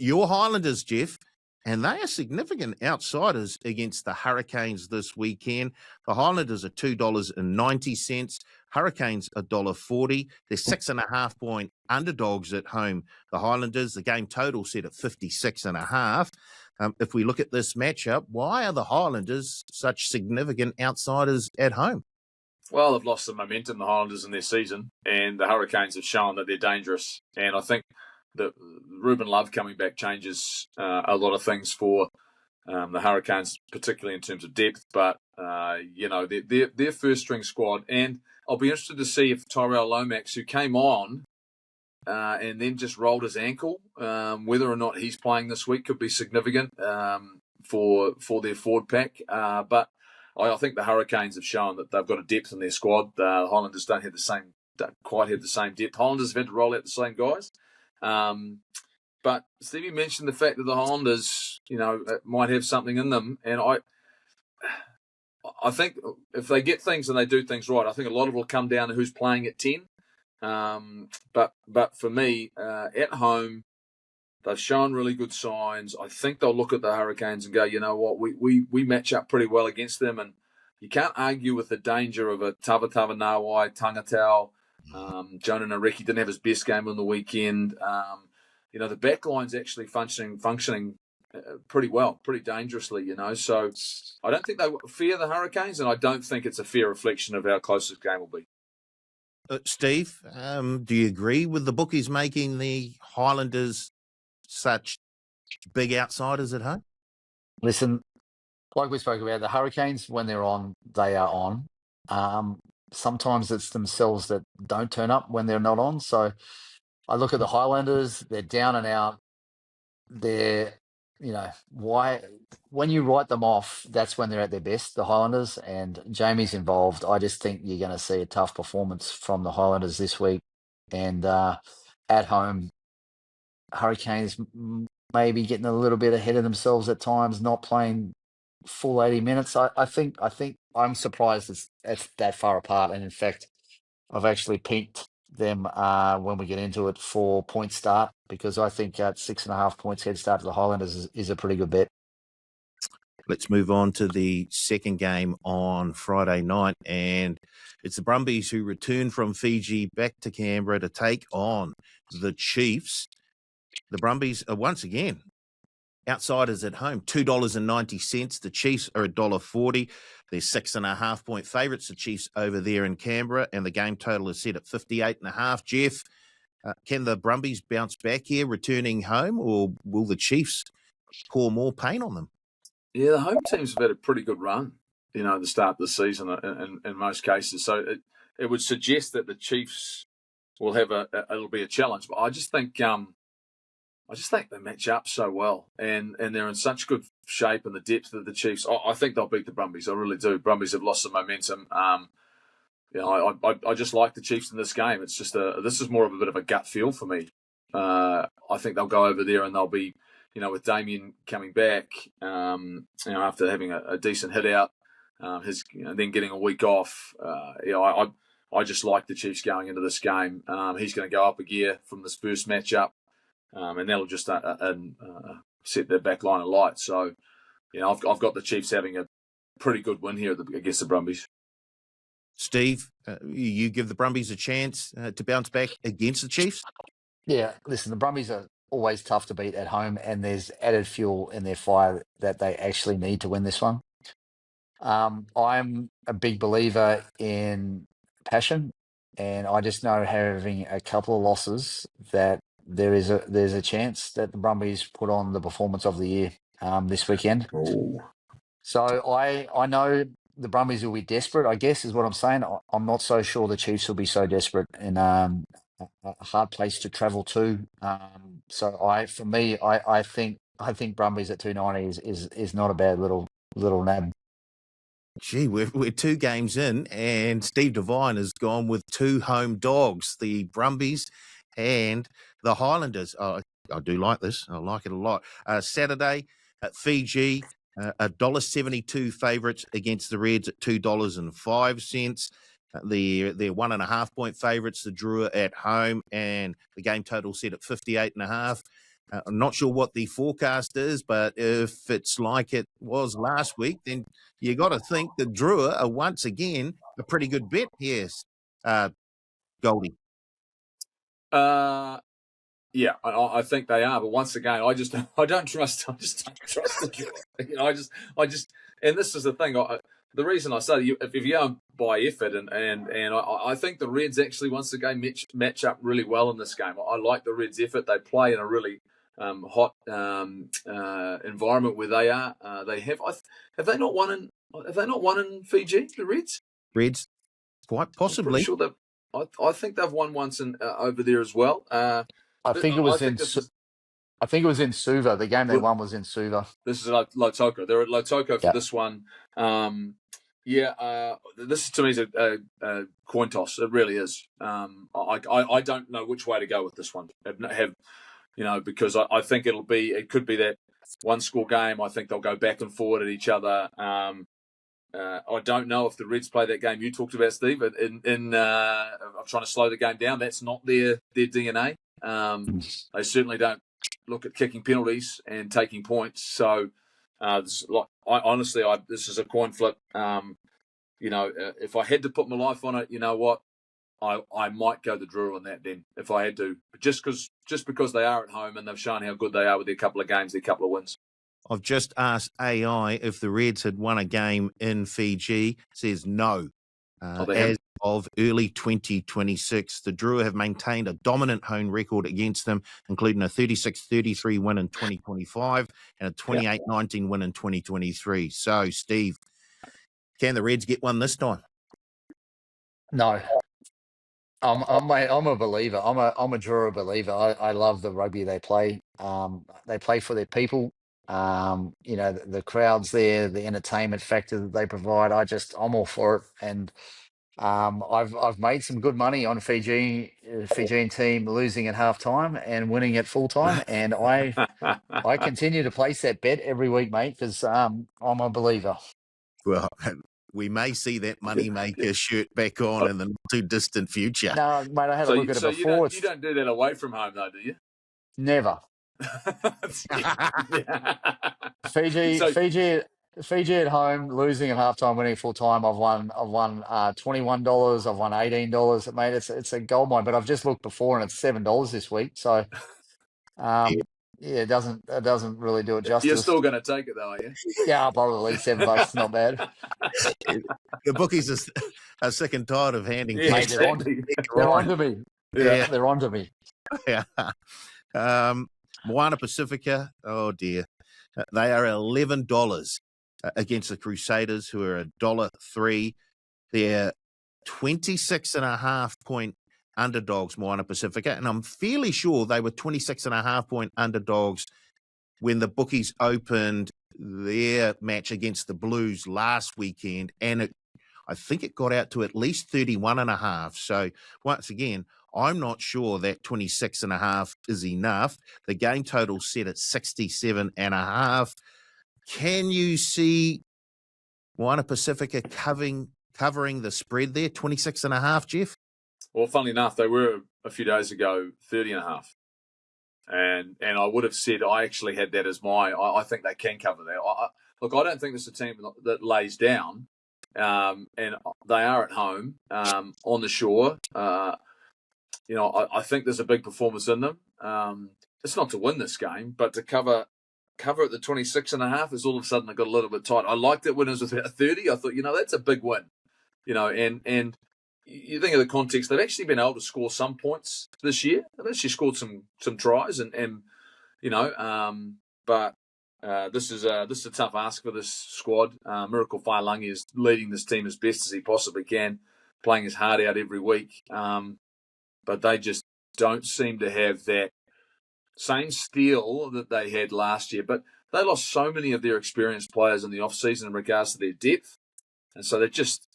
your Highlanders, Jeff, and they are significant outsiders against the Hurricanes this weekend. The Highlanders are $2.90, Hurricanes $1.40. They're 6.5 point underdogs at home. The Highlanders, the game total set at 56.5. If we look at this matchup, why are the Highlanders such significant outsiders at home? Well, they've lost some momentum, the Highlanders, in their season, and the Hurricanes have shown that they're dangerous. And I think that Ruben Love coming back changes a lot of things for the Hurricanes, particularly in terms of depth. But, their first-string squad, and I'll be interested to see if Tyrell Lomax, who came on and then just rolled his ankle, whether or not he's playing this week could be significant for their forward pack. But I think the Hurricanes have shown that they've got a depth in their squad. The Highlanders don't quite have the same depth. Highlanders have had to roll out the same guys. But Stevie mentioned the fact that the Highlanders, might have something in them, and I think if they get things and they do things right, I think a lot of it will come down to who's playing at 10. But for me, at home, they've shown really good signs. I think they'll look at the Hurricanes and go, you know what, we match up pretty well against them, and you can't argue with the danger of a Tavatava Nawai, Tangatau. Jonah Nareki didn't have his best game on the weekend. The back line's actually functioning pretty well, pretty dangerously, So I don't think they fear the Hurricanes, and I don't think it's a fair reflection of how close this game will be. Steve, do you agree with the bookies making the Highlanders such big outsiders at home? Listen, like we spoke about, the Hurricanes, when they're on, they are on. sometimes it's themselves that don't turn up when they're not on. So I look at the Highlanders, they're down and out. They're, why, when you write them off, that's when they're at their best, the Highlanders, and Jamie's involved. I just think you're going to see a tough performance from the Highlanders this week. And at home, Hurricanes maybe getting a little bit ahead of themselves at times, not playing full 80 minutes. I think I'm surprised it's that far apart. And in fact, I've actually picked them when we get into it for point start, because I think at 6.5 points head start to the Highlanders is a pretty good bet. Let's move on to the second game on Friday night, and it's the Brumbies who return from Fiji back to Canberra to take on the Chiefs. The Brumbies are once again outsiders at home, $2.90. The Chiefs are $1.40. They're 6.5 point favourites, the Chiefs over there in Canberra, and the game total is set at 58.5. Jeff, can the Brumbies bounce back here returning home, or will the Chiefs pour more pain on them? Yeah, the home teams have had a pretty good run, at the start of the season in most cases. So it would suggest that the Chiefs will have it'll be a challenge. But I just think they match up so well, and they're in such good shape, and the depth of the Chiefs. I think they'll beat the Brumbies. I really do. Brumbies have lost some momentum. I just like the Chiefs in this game. It's just this is more of a bit of a gut feel for me. I think they'll go over there and they'll be, with Damien coming back, after having a decent hit out, then getting a week off. I just like the Chiefs going into this game. He's going to go up a gear from this first matchup. And that'll just set their back line alight. So, I've got the Chiefs having a pretty good win here against the Brumbies. Steve, you give the Brumbies a chance to bounce back against the Chiefs? Yeah, listen, the Brumbies are always tough to beat at home, and there's added fuel in their fire that they actually need to win this one. I'm a big believer in passion, and I just know having a couple of losses that there's a chance that the Brumbies put on the performance of the year this weekend. Ooh. So I know the Brumbies will be desperate, I guess, is what I'm saying. I'm not so sure the Chiefs will be so desperate, and a hard place to travel to. So I think Brumbies at 290 is not a bad little nab. Gee, we're 2 games in, and Steve Devine has gone with 2 home dogs, the Brumbies and the Highlanders. Oh, I do like this. I like it a lot. Saturday at Fiji, $1.72 favourites against the Reds at $2.05. They're 1.5 point favourites, the Drua at home, and the game total set at 58.5. I'm not sure what the forecast is, but if it's like it was last week, then you got to think the Drua are once again a pretty good bet. Yes, Goldie. Yeah, I think they are, but once again, I don't trust the Drua. And this is the thing. The reason I say if you go by effort, and I think the Reds actually once again match up really well in this game. I like the Reds' effort. They play in a really hot environment where they are. Have they not won in Fiji? The Reds, quite possibly. I'm pretty sure I think they've won once over there as well. I think it was in Suva. The game they won was in Suva. This is Lotoko. They're at Lotoko for this one. This to me is a coin toss. It really is. I don't know which way to go with this one. Because I think it could be that one score game. I think they'll go back and forward at each other. I don't know if the Reds play that game you talked about, Steve. I'm trying to slow the game down. That's not their DNA. They certainly don't look at kicking penalties and taking points. So, this is a coin flip. If I had to put my life on it, you know what? I might go the Drua on that then, if I had to. But just because they are at home and they've shown how good they are with their couple of games, their couple of wins. I've just asked AI if the Reds had won a game in Fiji. It says no. As of early 2026, the Drua have maintained a dominant home record against them, including a 36-33 win in 2025 and a 28-19 win in 2023. So, Steve, can the Reds get one this time? No, I'm a believer. I'm a Drua believer. I love the rugby they play. They play for their people. The crowds there, the entertainment factor that they provide. I'm all for it. And I've made some good money on Fijian team losing at halftime and winning at full time. And I continue to place that bet every week, mate, because I'm a believer. Well, we may see that moneymaker shirt back on in the not too distant future. No, mate, I had a So, look at it so before. you don't do that away from home, though, do you? Never. Fiji, So- Fiji, Fiji at home, losing at halftime, winning full time. I've won $21. I've won $18. Mate, it's a gold mine. But I've just looked before, and it's $7 this week. So, yeah, it doesn't really do it justice. You're still going to take it, though, are you? Yeah, probably $7. It's not bad. The bookies are sick and tired of handing Yeah, cash. They're onto me. Yeah. They're onto me. Yeah. Moana Pacifica, oh dear. They are $11 against the Crusaders, who are $1.03. They're 26.5-point underdogs, Moana Pacifica, and I'm fairly sure they were 26.5-point underdogs when the bookies opened their match against the Blues last weekend, and I think it got out to at least 31.5. So once again, I'm not sure that 26.5 is enough. The game total set at 67.5. Can you see Moana Pacifica covering the spread there, 26.5, Jeff? Well, funnily enough, they were a few days ago 30.5. And I would have said I actually had that as I think they can cover that. Look, I don't think this is a team that lays down, and they are at home on the shore. I think there's a big performance in them. It's not to win this game, but to cover at the 26.5 is all of a sudden it got a little bit tight. I liked it when it was at 30. I thought, that's a big win. And you think of the context, they've actually been able to score some points this year. They've actually scored some tries, but this is a tough ask for this squad. Miracle Whailangi is leading this team as best as he possibly can, playing his heart out every week. But they just don't seem to have that same steel that they had last year. But they lost so many of their experienced players in the off-season in regards to their depth. And so they've just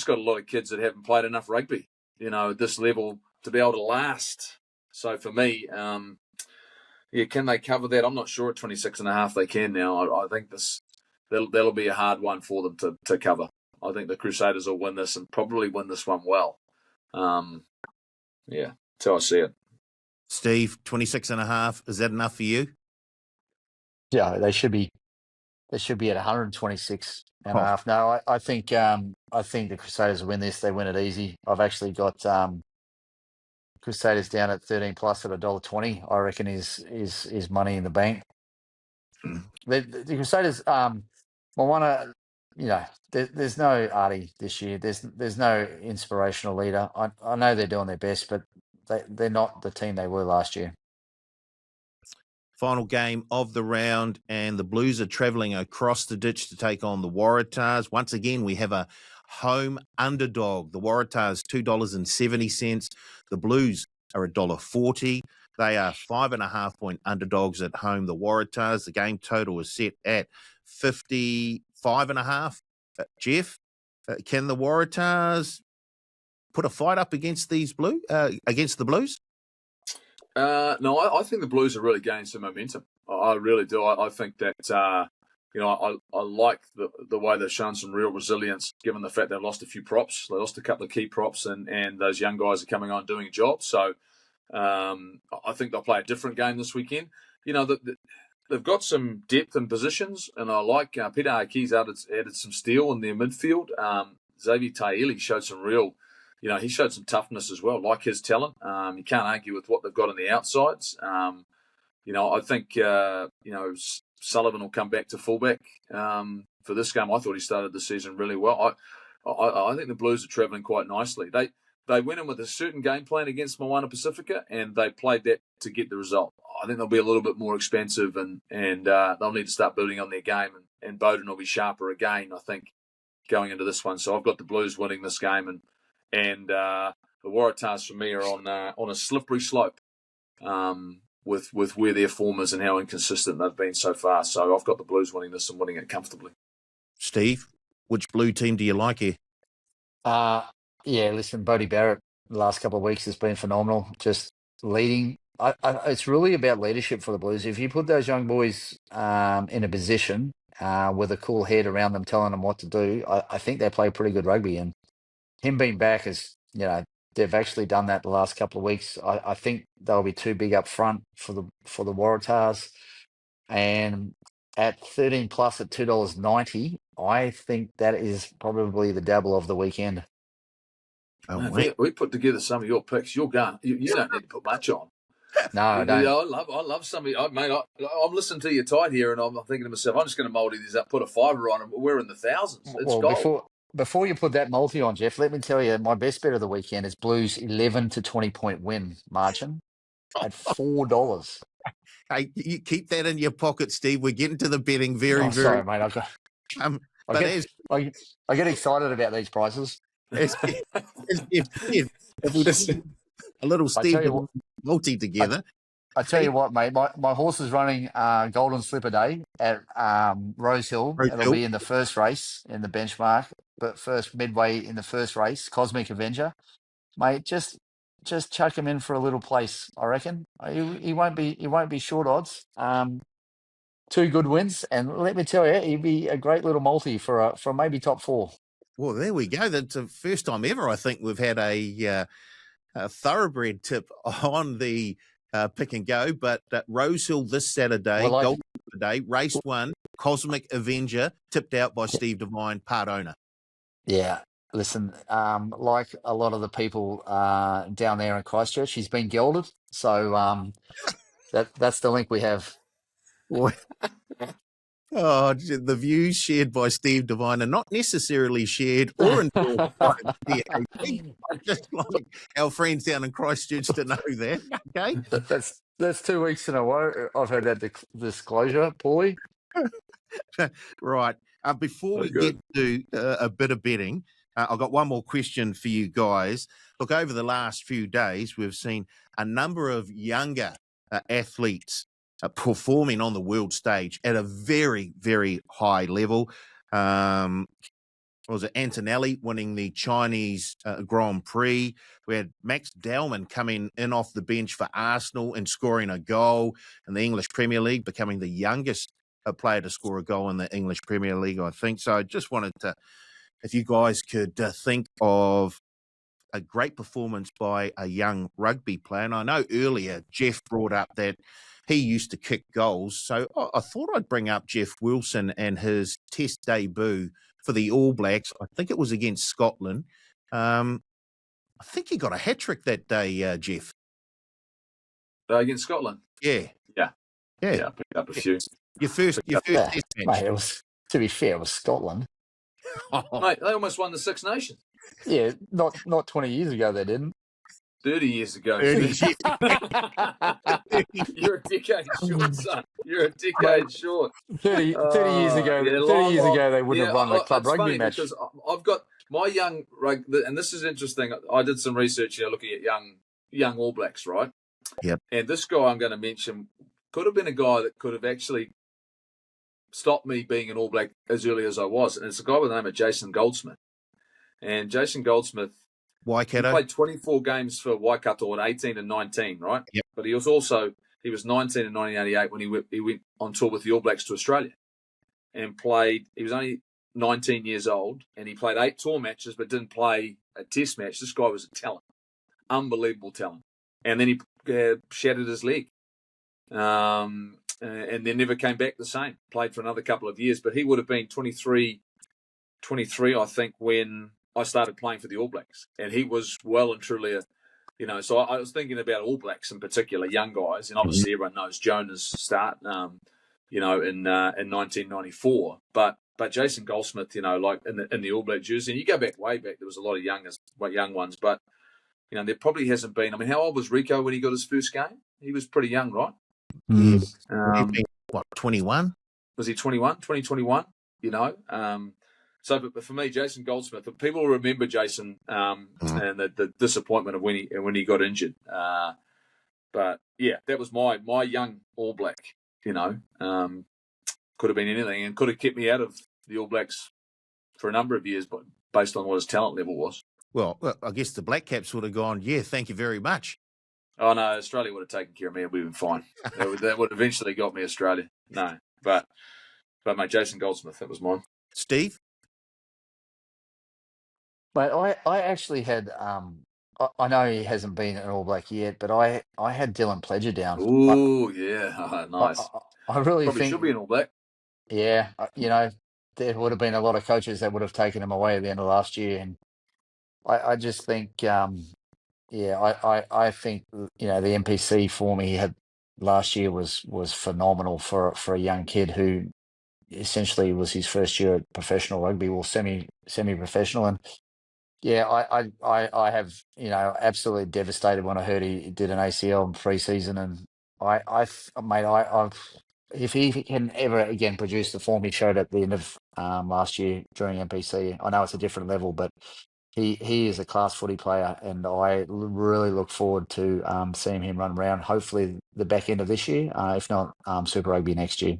got a lot of kids that haven't played enough rugby, at this level to be able to last. So for me, can they cover that? I'm not sure at 26.5 they can now. I think that'll be a hard one for them to cover. I think the Crusaders will win this and probably win this one well. That's how I see it. Steve, 26.5, is that enough for you? Yeah, they should be at 126.5. No, I think the Crusaders will win this. They win it easy. I've actually got Crusaders down at 13 plus at $1.20. I reckon is money in the bank. The Crusaders, Moana, there's no Artie this year. There's no inspirational leader. I know they're doing their best, but they're not the team they were last year. Final game of the round, and the Blues are travelling across the ditch to take on the Waratahs. Once again, we have a home underdog. The Waratahs, $2.70. The Blues are $1.40. They are 5.5-point underdogs at home, the Waratahs. The game total is set at 55.5. Jeff, can the Waratahs put a fight up against against the Blues? No, I think the Blues are really gaining some momentum. I really do. I think that I like the way they've shown some real resilience, given the fact they've lost a few props. They lost a couple of key props, and those young guys are coming on doing a job. So I think they'll play a different game this weekend. They've got some depth and positions, and I like Peter Aki's added some steel in their midfield. Xavier Taeli showed some real. He showed some toughness as well, like his talent. You can't argue with what they've got on the outsides. I think, Sullivan will come back to fullback for this game. I thought he started the season really well. I think the Blues are travelling quite nicely. They went in with a certain game plan against Moana Pacifica, and they played that to get the result. I think they'll be a little bit more expensive, and they'll need to start building on their game, and Bowden will be sharper again, I think, going into this one. So I've got the Blues winning this game, and the Waratahs for me are on a slippery slope with where their form is and how inconsistent they've been so far. So I've got the Blues winning this and winning it comfortably. Steve, which blue team do you like here? Yeah, listen, Bodie Barrett the last couple of weeks has been phenomenal. Just leading. It's really about leadership for the Blues. If you put those young boys in a position with a cool head around them, telling them what to do, I think they play pretty good rugby. And him being back is, they've actually done that the last couple of weeks. I think they'll be too big up front for the Waratahs. And at 13 plus at $2.90, I think that is probably the dabble of the weekend. Oh, Man, we put together some of your picks. You're going. You don't need to put much on. No, I don't. I love some of you. Mate, I'm listening to you tight here, and I'm thinking to myself, I'm just going to multi these up, put a fiver on, and we're in the thousands. It's gold. Before you put that multi on, Jeff, let me tell you, my best bet of the weekend is Blues 11 to 20 point win margin at $4. Hey, you keep that in your pocket, Steve. We're getting to the betting very. Sorry, mate. I get excited about these prices. As Jeff said, if we just a little Steve multi together. I tell you what, mate, my horse is running Golden Slipper Day at Rose Hill. It'll be in the first race in the benchmark, but first midway in the first race, Cosmic Avenger. Mate, just chuck him in for a little place, I reckon. He won't be short odds. 2 good wins, and let me tell you, he'd be a great little multi for maybe top 4. Well, there we go. That's the first time ever I think we've had a thoroughbred tip on the pick and go. But Rose Hill this Saturday, Golden Day, race 1, Cosmic Avenger, tipped out by Steve Devine, part owner. Yeah. Listen, like a lot of the people down there in Christchurch, he's been gelded. So that's the link we have. Oh, the views shared by Steve Devine are not necessarily shared or endorsed by the DAP. I just like our friends down in Christchurch to know that. Okay, that's 2 weeks in a row. I've heard that disclosure, Paulie. Right. Before we get to a bit of betting, I've got one more question for you guys. Look, over the last few days, we've seen a number of younger athletes performing on the world stage at a very, very high level. Was it Antonelli winning the Chinese Grand Prix? We had Max Dowman coming in off the bench for Arsenal and scoring a goal in the English Premier League, becoming the youngest player to score a goal in the English Premier League, I think. So I just wanted to, if you guys could think of a great performance by a young rugby player. And I know earlier Jeff brought up that he used to kick goals. So I thought I'd bring up Jeff Wilson and his test debut for the All Blacks. I think it was against Scotland. I think he got a hat-trick that day, Jeff. Against Scotland? Yeah. I picked up a few. Your first test match. Mate, to be fair, it was Scotland. Mate, they almost won the Six Nations. Yeah, not 20 years ago they didn't. 30 years ago. 30 years. You're a decade short, son. You're a decade short. 30 years ago, 30 years ago they wouldn't have won the club rugby match. Because I've got my young rugby, and this is interesting. I did some research, looking at young All Blacks, right? Yep. And this guy I'm going to mention could have been a guy that could have actually stopped me being an All Black as early as I was. And it's a guy by the name of Jason Goldsmith. And Jason Goldsmith, Waikato. he played 24 games for Waikato at 18 and 19, right? Yep. But he was 19 in 1988 when he went on tour with the All Blacks to Australia and played. He was only 19 years old and he played 8 tour matches but didn't play a test match. This guy was a talent, unbelievable talent. And then he shattered his leg and then never came back the same. Played for another couple of years, but he would have been 23, I think, when I started playing for the All Blacks, and he was well and truly so I was thinking about All Blacks in particular, young guys, and obviously everyone knows Jonah's start, in 1994, but Jason Goldsmith, like in the All Black jersey, and you go way back, there was a lot of young ones, but there probably hasn't been. I mean, how old was Rico when he got his first game? He was pretty young, right? What, 21? Was he 21? 2021? So, but for me, Jason Goldsmith, people will remember Jason and the disappointment of when he got injured. But yeah, that was my young All Black. Could have been anything and could have kept me out of the All Blacks for a number of years, but based on what his talent level was. Well, I guess the Black Caps would have gone, yeah, thank you very much. Oh, no, Australia would have taken care of me and we'd been fine. that would eventually got me Australia. No, but mate, Jason Goldsmith, that was mine. Steve? But I actually had I know he hasn't been an All Black yet, but I had Dylan Pledger down. Oh yeah, nice. I really Probably think should be an All Black. Yeah, there would have been a lot of coaches that would have taken him away at the end of last year, and I just think, I think the NPC form he had last year was phenomenal for a young kid who essentially was his first year at professional rugby, or semi professional, and yeah, I have absolutely devastated when I heard he did an ACL in pre-season, and I've if he can ever again produce the form he showed at the end of last year during NPC, I know it's a different level, but he is a class footy player, and I really look forward to seeing him run around. Hopefully, the back end of this year, if not Super Rugby next year.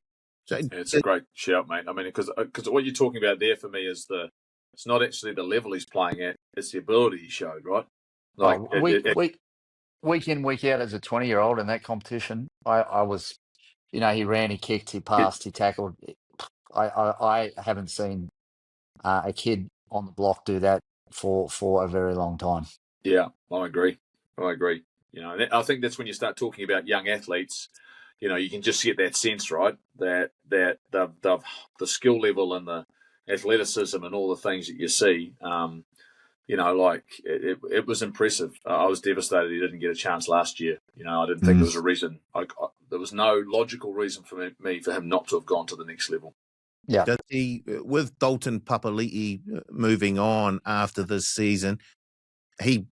So, yeah, it's a great shout, mate. I mean, because what you're talking about there for me is it's not actually the level he's playing at; it's the ability he showed, right? Like week in, week out as a 20-year-old in that competition, I was, he ran, he kicked, he passed, he tackled. I haven't seen a kid on the block do that for a very long time. Yeah, I agree. I think that's when you start talking about young athletes. You can just get that sense, right? That the skill level and the athleticism and all the things that you see. It was impressive. I was devastated he didn't get a chance last year. I didn't think there was a reason. There was no logical reason for him not to have gone to the next level. Yeah. Does he, with Dalton Papali'i moving on after this season, he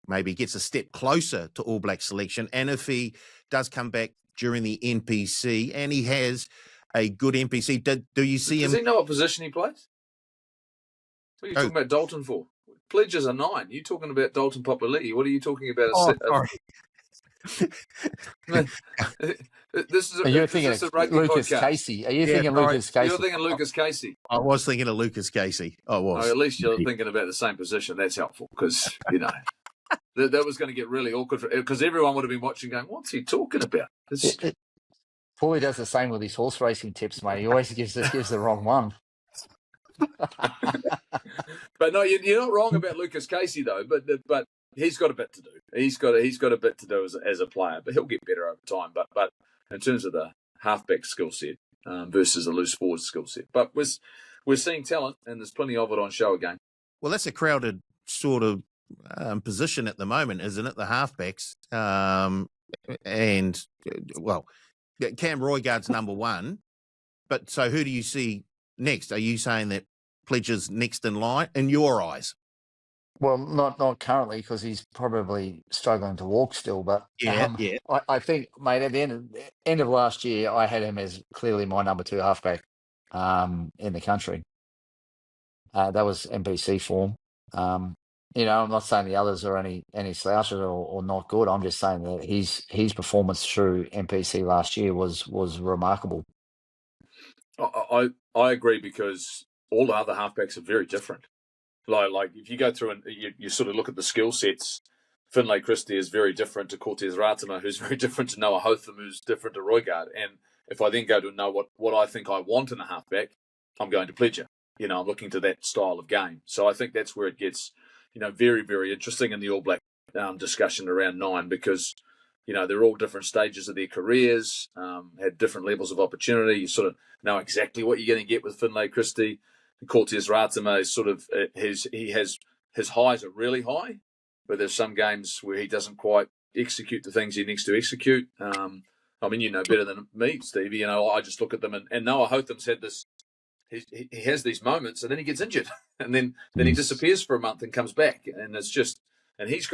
maybe gets a step closer to All Black selection? And if he does come back during the NPC and he has a good NPC, do you see him? Does he know what position he plays? What are you talking about Dalton for? Pledges are 9. You're talking about Dalton Papali'i. What are you talking about? Sorry. Are you thinking of Lucas podcast. Casey? Are you thinking Lucas Casey? You're thinking Lucas Casey. I was thinking of Lucas Casey. I was. At least you're thinking about the same position. That's helpful because, that was going to get really awkward because everyone would have been watching going, what's he talking about? Paulie does the same with his horse racing tips, mate. He always gives the wrong one. But no, you're not wrong about Lucas Casey though. But he's got a bit to do. He's got a bit to do as a player, but he'll get better over time. But in terms of the halfback skill set versus a loose forward skill set, but we're seeing talent, and there's plenty of it on show again. Well, that's a crowded sort of position at the moment, isn't it? The halfbacks, and well, Cam Roygaard's number one. But so, who do you see next? Are you saying that Pledger's next in line in your eyes? Well, not currently because he's probably struggling to walk still. But yeah. I think, mate, at the end of last year, I had him as clearly my number 2 halfback in the country. That was NPC form. I'm not saying the others are any slouches or not good. I'm just saying that his performance through NPC last year was remarkable. I agree because all the other halfbacks are very different. Like if you go through and you sort of look at the skill sets, Finlay Christie is very different to Cortez Ratama, who's very different to Noah Hotham, who's different to Roygaard. And if I then go to know what I think I want in a halfback, I'm going to Pledger. I'm looking to that style of game. So I think that's where it gets, very, very interesting in the All Black discussion around 9 because, they're all different stages of their careers, had different levels of opportunity. You sort of know exactly what you're going to get with Finlay Christie. Cortez Ratama is sort of his highs are really high, but there's some games where he doesn't quite execute the things he needs to execute. You know better than me, Stevie. I just look at them and Noah Hotham's had this. He has these moments and then he gets injured and then he disappears for a month and comes back and it's just and he's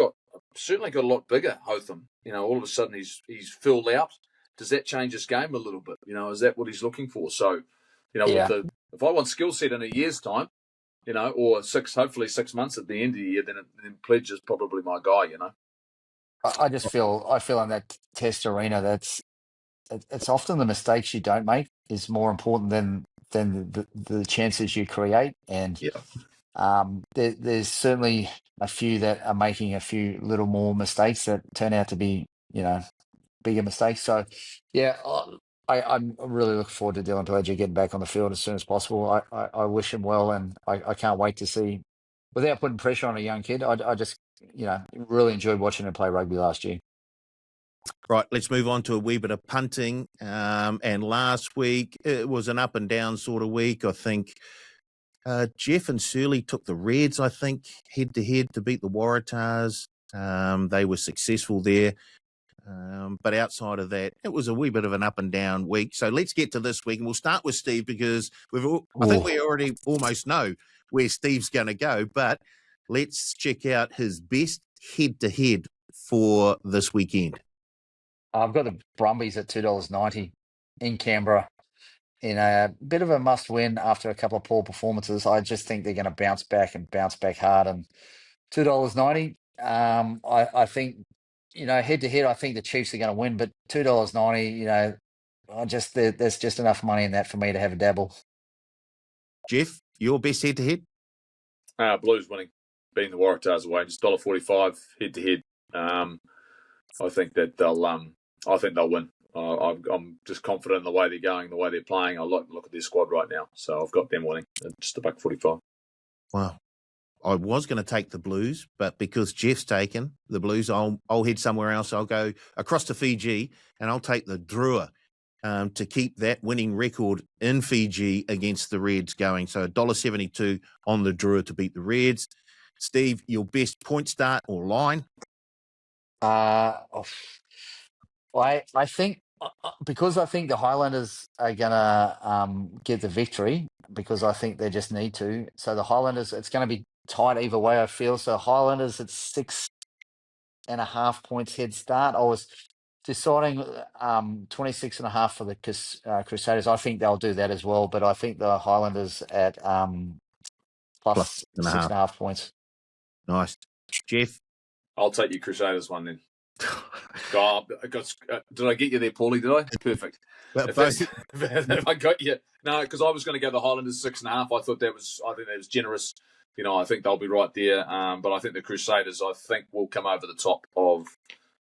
certainly got a lot bigger Hotham. All of a sudden he's filled out. Does that change his game a little bit? Is that what he's looking for? So Yeah. If I want skill set in a year's time, or hopefully 6 months at the end of the year, then Pledge is probably my guy. I just feel in that test arena it's often the mistakes you don't make is more important than the chances you create. And Yeah. there's certainly a few that are making a few little more mistakes that turn out to be, bigger mistakes. So, yeah, I'm really looking forward to Dylan Pledger getting back on the field as soon as possible. I wish him well, and I can't wait to see, without putting pressure on a young kid, I just, really enjoyed watching him play rugby last year. Right, let's move on to a wee bit of punting. And last week, it was an up and down sort of week. I think Jeff and Surly took the Reds, I think, head-to-head to beat the Waratahs. They were successful there. But outside of that, it was a wee bit of an up and down week. So let's get to this week, and we'll start with Steve because I think we already almost know where Steve's going to go. But let's check out his best head-to-head for this weekend. I've got the Brumbies at $2.90 in Canberra in a bit of a must-win after a couple of poor performances. I just think they're going to bounce back hard. And $2.90, I think, head-to-head, I think the Chiefs are going to win. But $2.90, there's just enough money in that for me to have a dabble. Jeff, your best head-to-head? Blues winning, beating the Waratahs away, just $1.45 head-to-head. I think that they'll win. I'm just confident in the way they're going, the way they're playing. I like to look at their squad right now, so I've got them winning at just $1.45. Wow. I was going to take the Blues, but because Jeff's taken the Blues, I'll head somewhere else. I'll go across to Fiji, and I'll take the Drua to keep that winning record in Fiji against the Reds going. So $1.72 on the Drua to beat the Reds. Steve, your best point start or line? I think because I think the Highlanders are gonna get the victory because I think they just need to. So the Highlanders, it's going to be tight either way. I feel so. Highlanders at 6.5 points head start. I was deciding 26.5 for the Crusaders. I think they'll do that as well, but I think the Highlanders at plus 6.5 points. Nice, Jeff. I'll take your Crusaders one then. Did I get you there, Paulie? Did I? Perfect. If I got you, no, because I was going to go the Highlanders 6.5. I think that was generous. I think they'll be right there. But I think the Crusaders, will come over the top of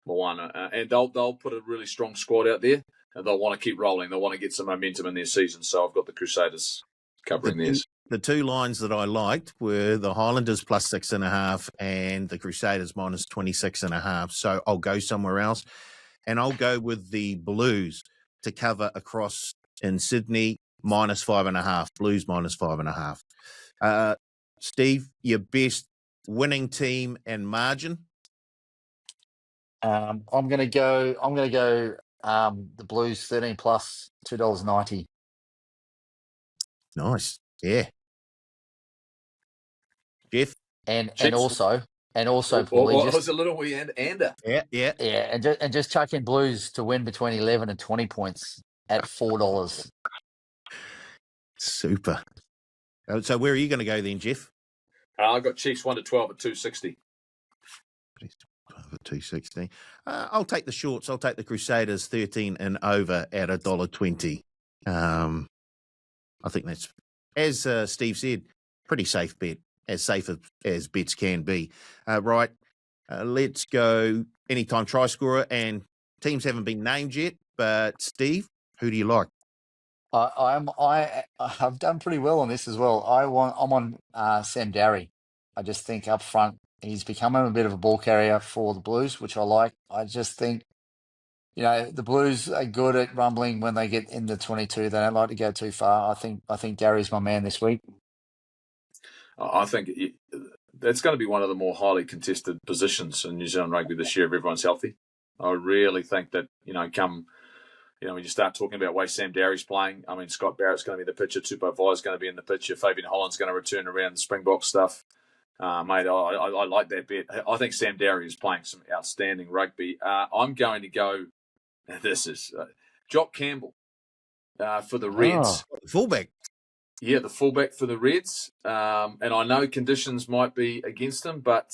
Moana, and they'll put a really strong squad out there, and they'll want to keep rolling. They'll want to get some momentum in their season. So I've got the Crusaders covering theirs. The two lines that I liked were the Highlanders plus 6.5 and the Crusaders minus 26.5. So I'll go somewhere else, and I'll go with the Blues to cover across in Sydney minus 5.5. Blues minus 5.5. Steve, your best winning team and margin? I'm going to go. The Blues 13 plus $2.90. Nice, yeah. Jeff, and also, Paulie, was a little wee ander. Yeah, and just chuck in Blues to win between 11 and 20 points at $4. Super. So where are you going to go then, Jeff? I got Chiefs 1 to 12 at $2.60. 2.60. I'll take the shorts. I'll take the Crusaders 13 and over at $1.20. I think that's, as Steve said, pretty safe bet, as safe as bets can be. Right, let's go anytime try scorer, and teams haven't been named yet, but Steve, who do you like? I've done pretty well on this as well. I'm on Sam Darry. I just think up front he's becoming a bit of a ball carrier for the Blues, which I like. I just think the Blues are good at rumbling when they get in the 22. They don't like to go too far. I think Darry's my man this week. I think that's going to be one of the more highly contested positions in New Zealand rugby this year if everyone's healthy. I really think that when you start talking about the way Sam Darry's playing, I mean, Scott Barrett's going to be in the picture, Tupou Vai's going to be in the picture, Fabian Holland's going to return around the Springbok stuff. Mate, I like that bet. I think Sam Darry is playing some outstanding rugby. I'm going to go, this is Jock Campbell for the Reds. Fullback. Yeah, the fullback for the Reds. And I know conditions might be against him, but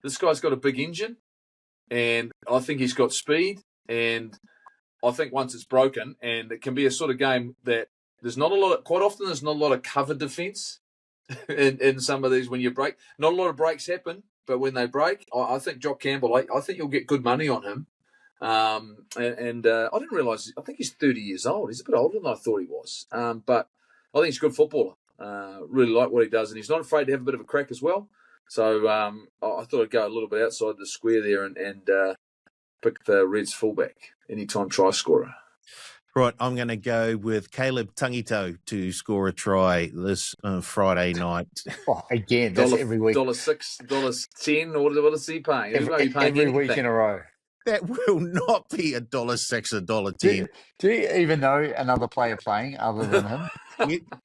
this guy's got a big engine, and I think he's got speed. And I think once it's broken, and it can be a sort of game that there's not a lot of, quite often there's not a lot of cover defence in some of these when you break. Not a lot of breaks happen, but when they break, I think Jock Campbell, I think you'll get good money on him. I didn't realise, I think he's 30 years old. He's a bit older than I thought he was. But I think he's a good footballer. Really like what he does, and he's not afraid to have a bit of a crack as well. So I thought I'd go a little bit outside the square there and pick the Reds fullback, anytime try scorer. Right, I'm going to go with Caleb Tangito to score a try this Friday night. Oh, again, that's every week. $6, $10, what is he paying? Every week in a row. That will not be $1.06, $1.10. Do you even know another player playing other than him?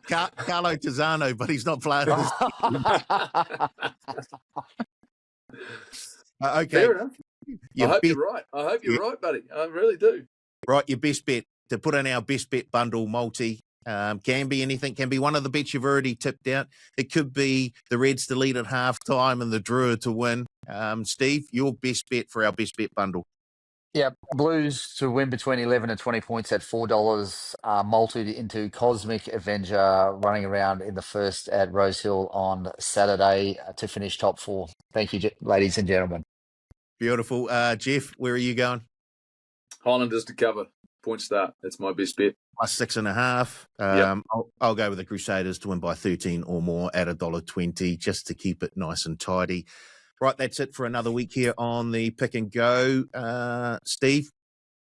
Carlo Tizzano, but he's not playing. Okay. Fair enough. I hope you're right. I hope you're right, buddy. I really do. Right, your best bet to put in our best bet bundle multi. Can be anything. Can be one of the bets you've already tipped out. It could be the Reds to lead at halftime and the Drua to win. Steve, your best bet for our best bet bundle. Yeah, Blues to win between 11 and 20 points at $4, multied into Cosmic Avenger running around in the first at Rosehill on Saturday to finish top 4. Thank you, ladies and gentlemen. Beautiful. Jeff, where are you going? Highlanders to cover. Point start. That's my best bet. Plus 6.5. Yep. I'll go with the Crusaders to win by 13 or more at $1.20 just to keep it nice and tidy. Right, that's it for another week here on the Pick and Go. Steve,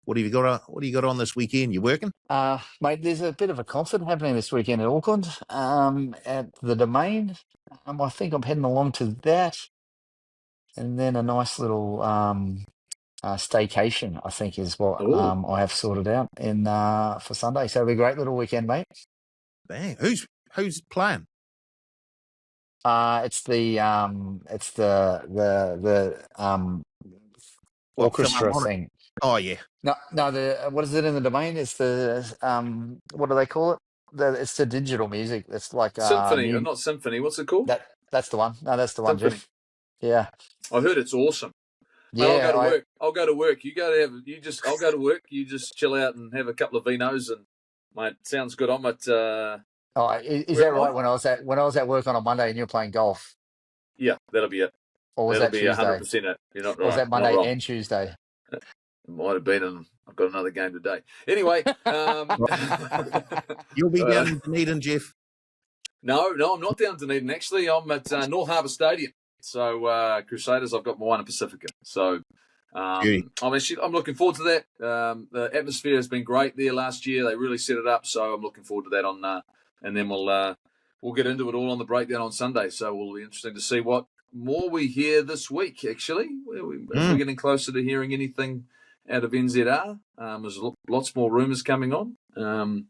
what have you got on this weekend? You working? Mate, there's a bit of a concert happening this weekend in Auckland at the Domain. I think I'm heading along to that. And then a nice little staycation, I think, is what I have sorted out for Sunday. So it'll be a great little weekend, mate. Bang. Who's playing? It's the orchestra thing. Oh yeah. No. What is it in the Domain? It's the what do they call it? It's the digital music. It's like symphony, or not symphony. What's it called? That's the one. No, that's the one, Symphony. Jeff. Yeah. I heard it's awesome. Yeah, I'll go to work. I'll go to work. I'll go to work. You just chill out and have a couple of vinos, and mate, sounds good. I'm at. Is that right? When I was at work on a Monday and you're playing golf. Yeah, that'll be it. Or was that'll that Tuesday? 100% it. You're not right. Or was that Monday and Tuesday? It might have been, and I've got another game today. Anyway, You'll be down in Dunedin, Jeff. No, I'm not down Dunedin. Actually, I'm at North Harbour Stadium. So Crusaders, I've got Moana Pacifica. So I'm looking forward to that. The atmosphere has been great there last year. They really set it up. So I'm looking forward to that and then we'll get into it all on the breakdown on Sunday. So it will be interesting to see what more we hear this week. Actually, we're getting closer to hearing anything out of NZR. There's lots more rumours coming on. Did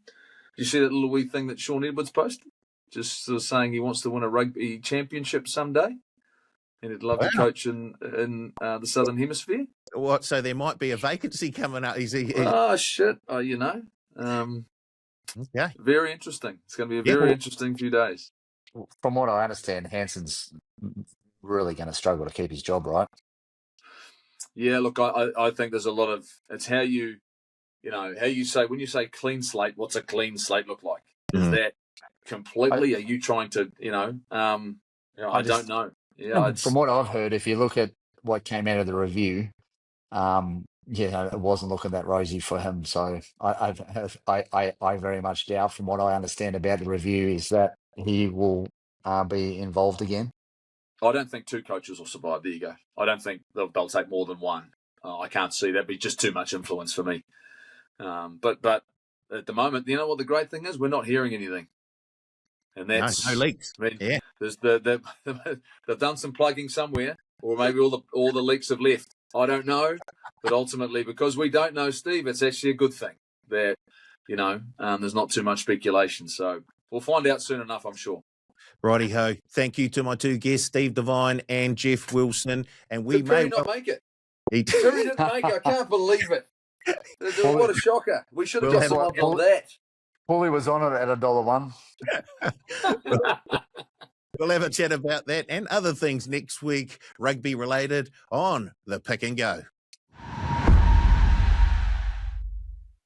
you see that little wee thing that Sean Edwards posted? Just sort of saying he wants to win a rugby championship someday. And he'd love to coach in the Southern Hemisphere. What? So there might be a vacancy coming up. Oh, shit. Okay. Very interesting. It's going to be a very interesting few days. From what I understand, Hanson's really going to struggle to keep his job, right? Yeah, look, I think there's a lot of... It's how you say... When you say clean slate, what's a clean slate look like? Is that completely... Are you trying to, I don't know. Yeah, from what I've heard, if you look at what came out of the review, it wasn't looking that rosy for him. So I very much doubt, from what I understand about the review, is that he will be involved again. I don't think two coaches will survive. There you go. I don't think they'll take more than one. I can't see that. Be just too much influence for me. But at the moment, you know what the great thing is? We're not hearing anything. And that's no leaks. I mean, yeah, they've done some plugging somewhere, or maybe all the leaks have left. I don't know, but ultimately, because we don't know, Steve, it's actually a good thing that there's not too much speculation. So we'll find out soon enough, I'm sure. Righty ho! Thank you to my two guests, Steve Devine and Jeff Wilson. And we may not make it. Terry didn't make it. I can't believe it. What a shocker! We should have got someone on that. Paulie was on it at $1. We'll have a chat about that and other things next week, rugby related, on the Pick and Go.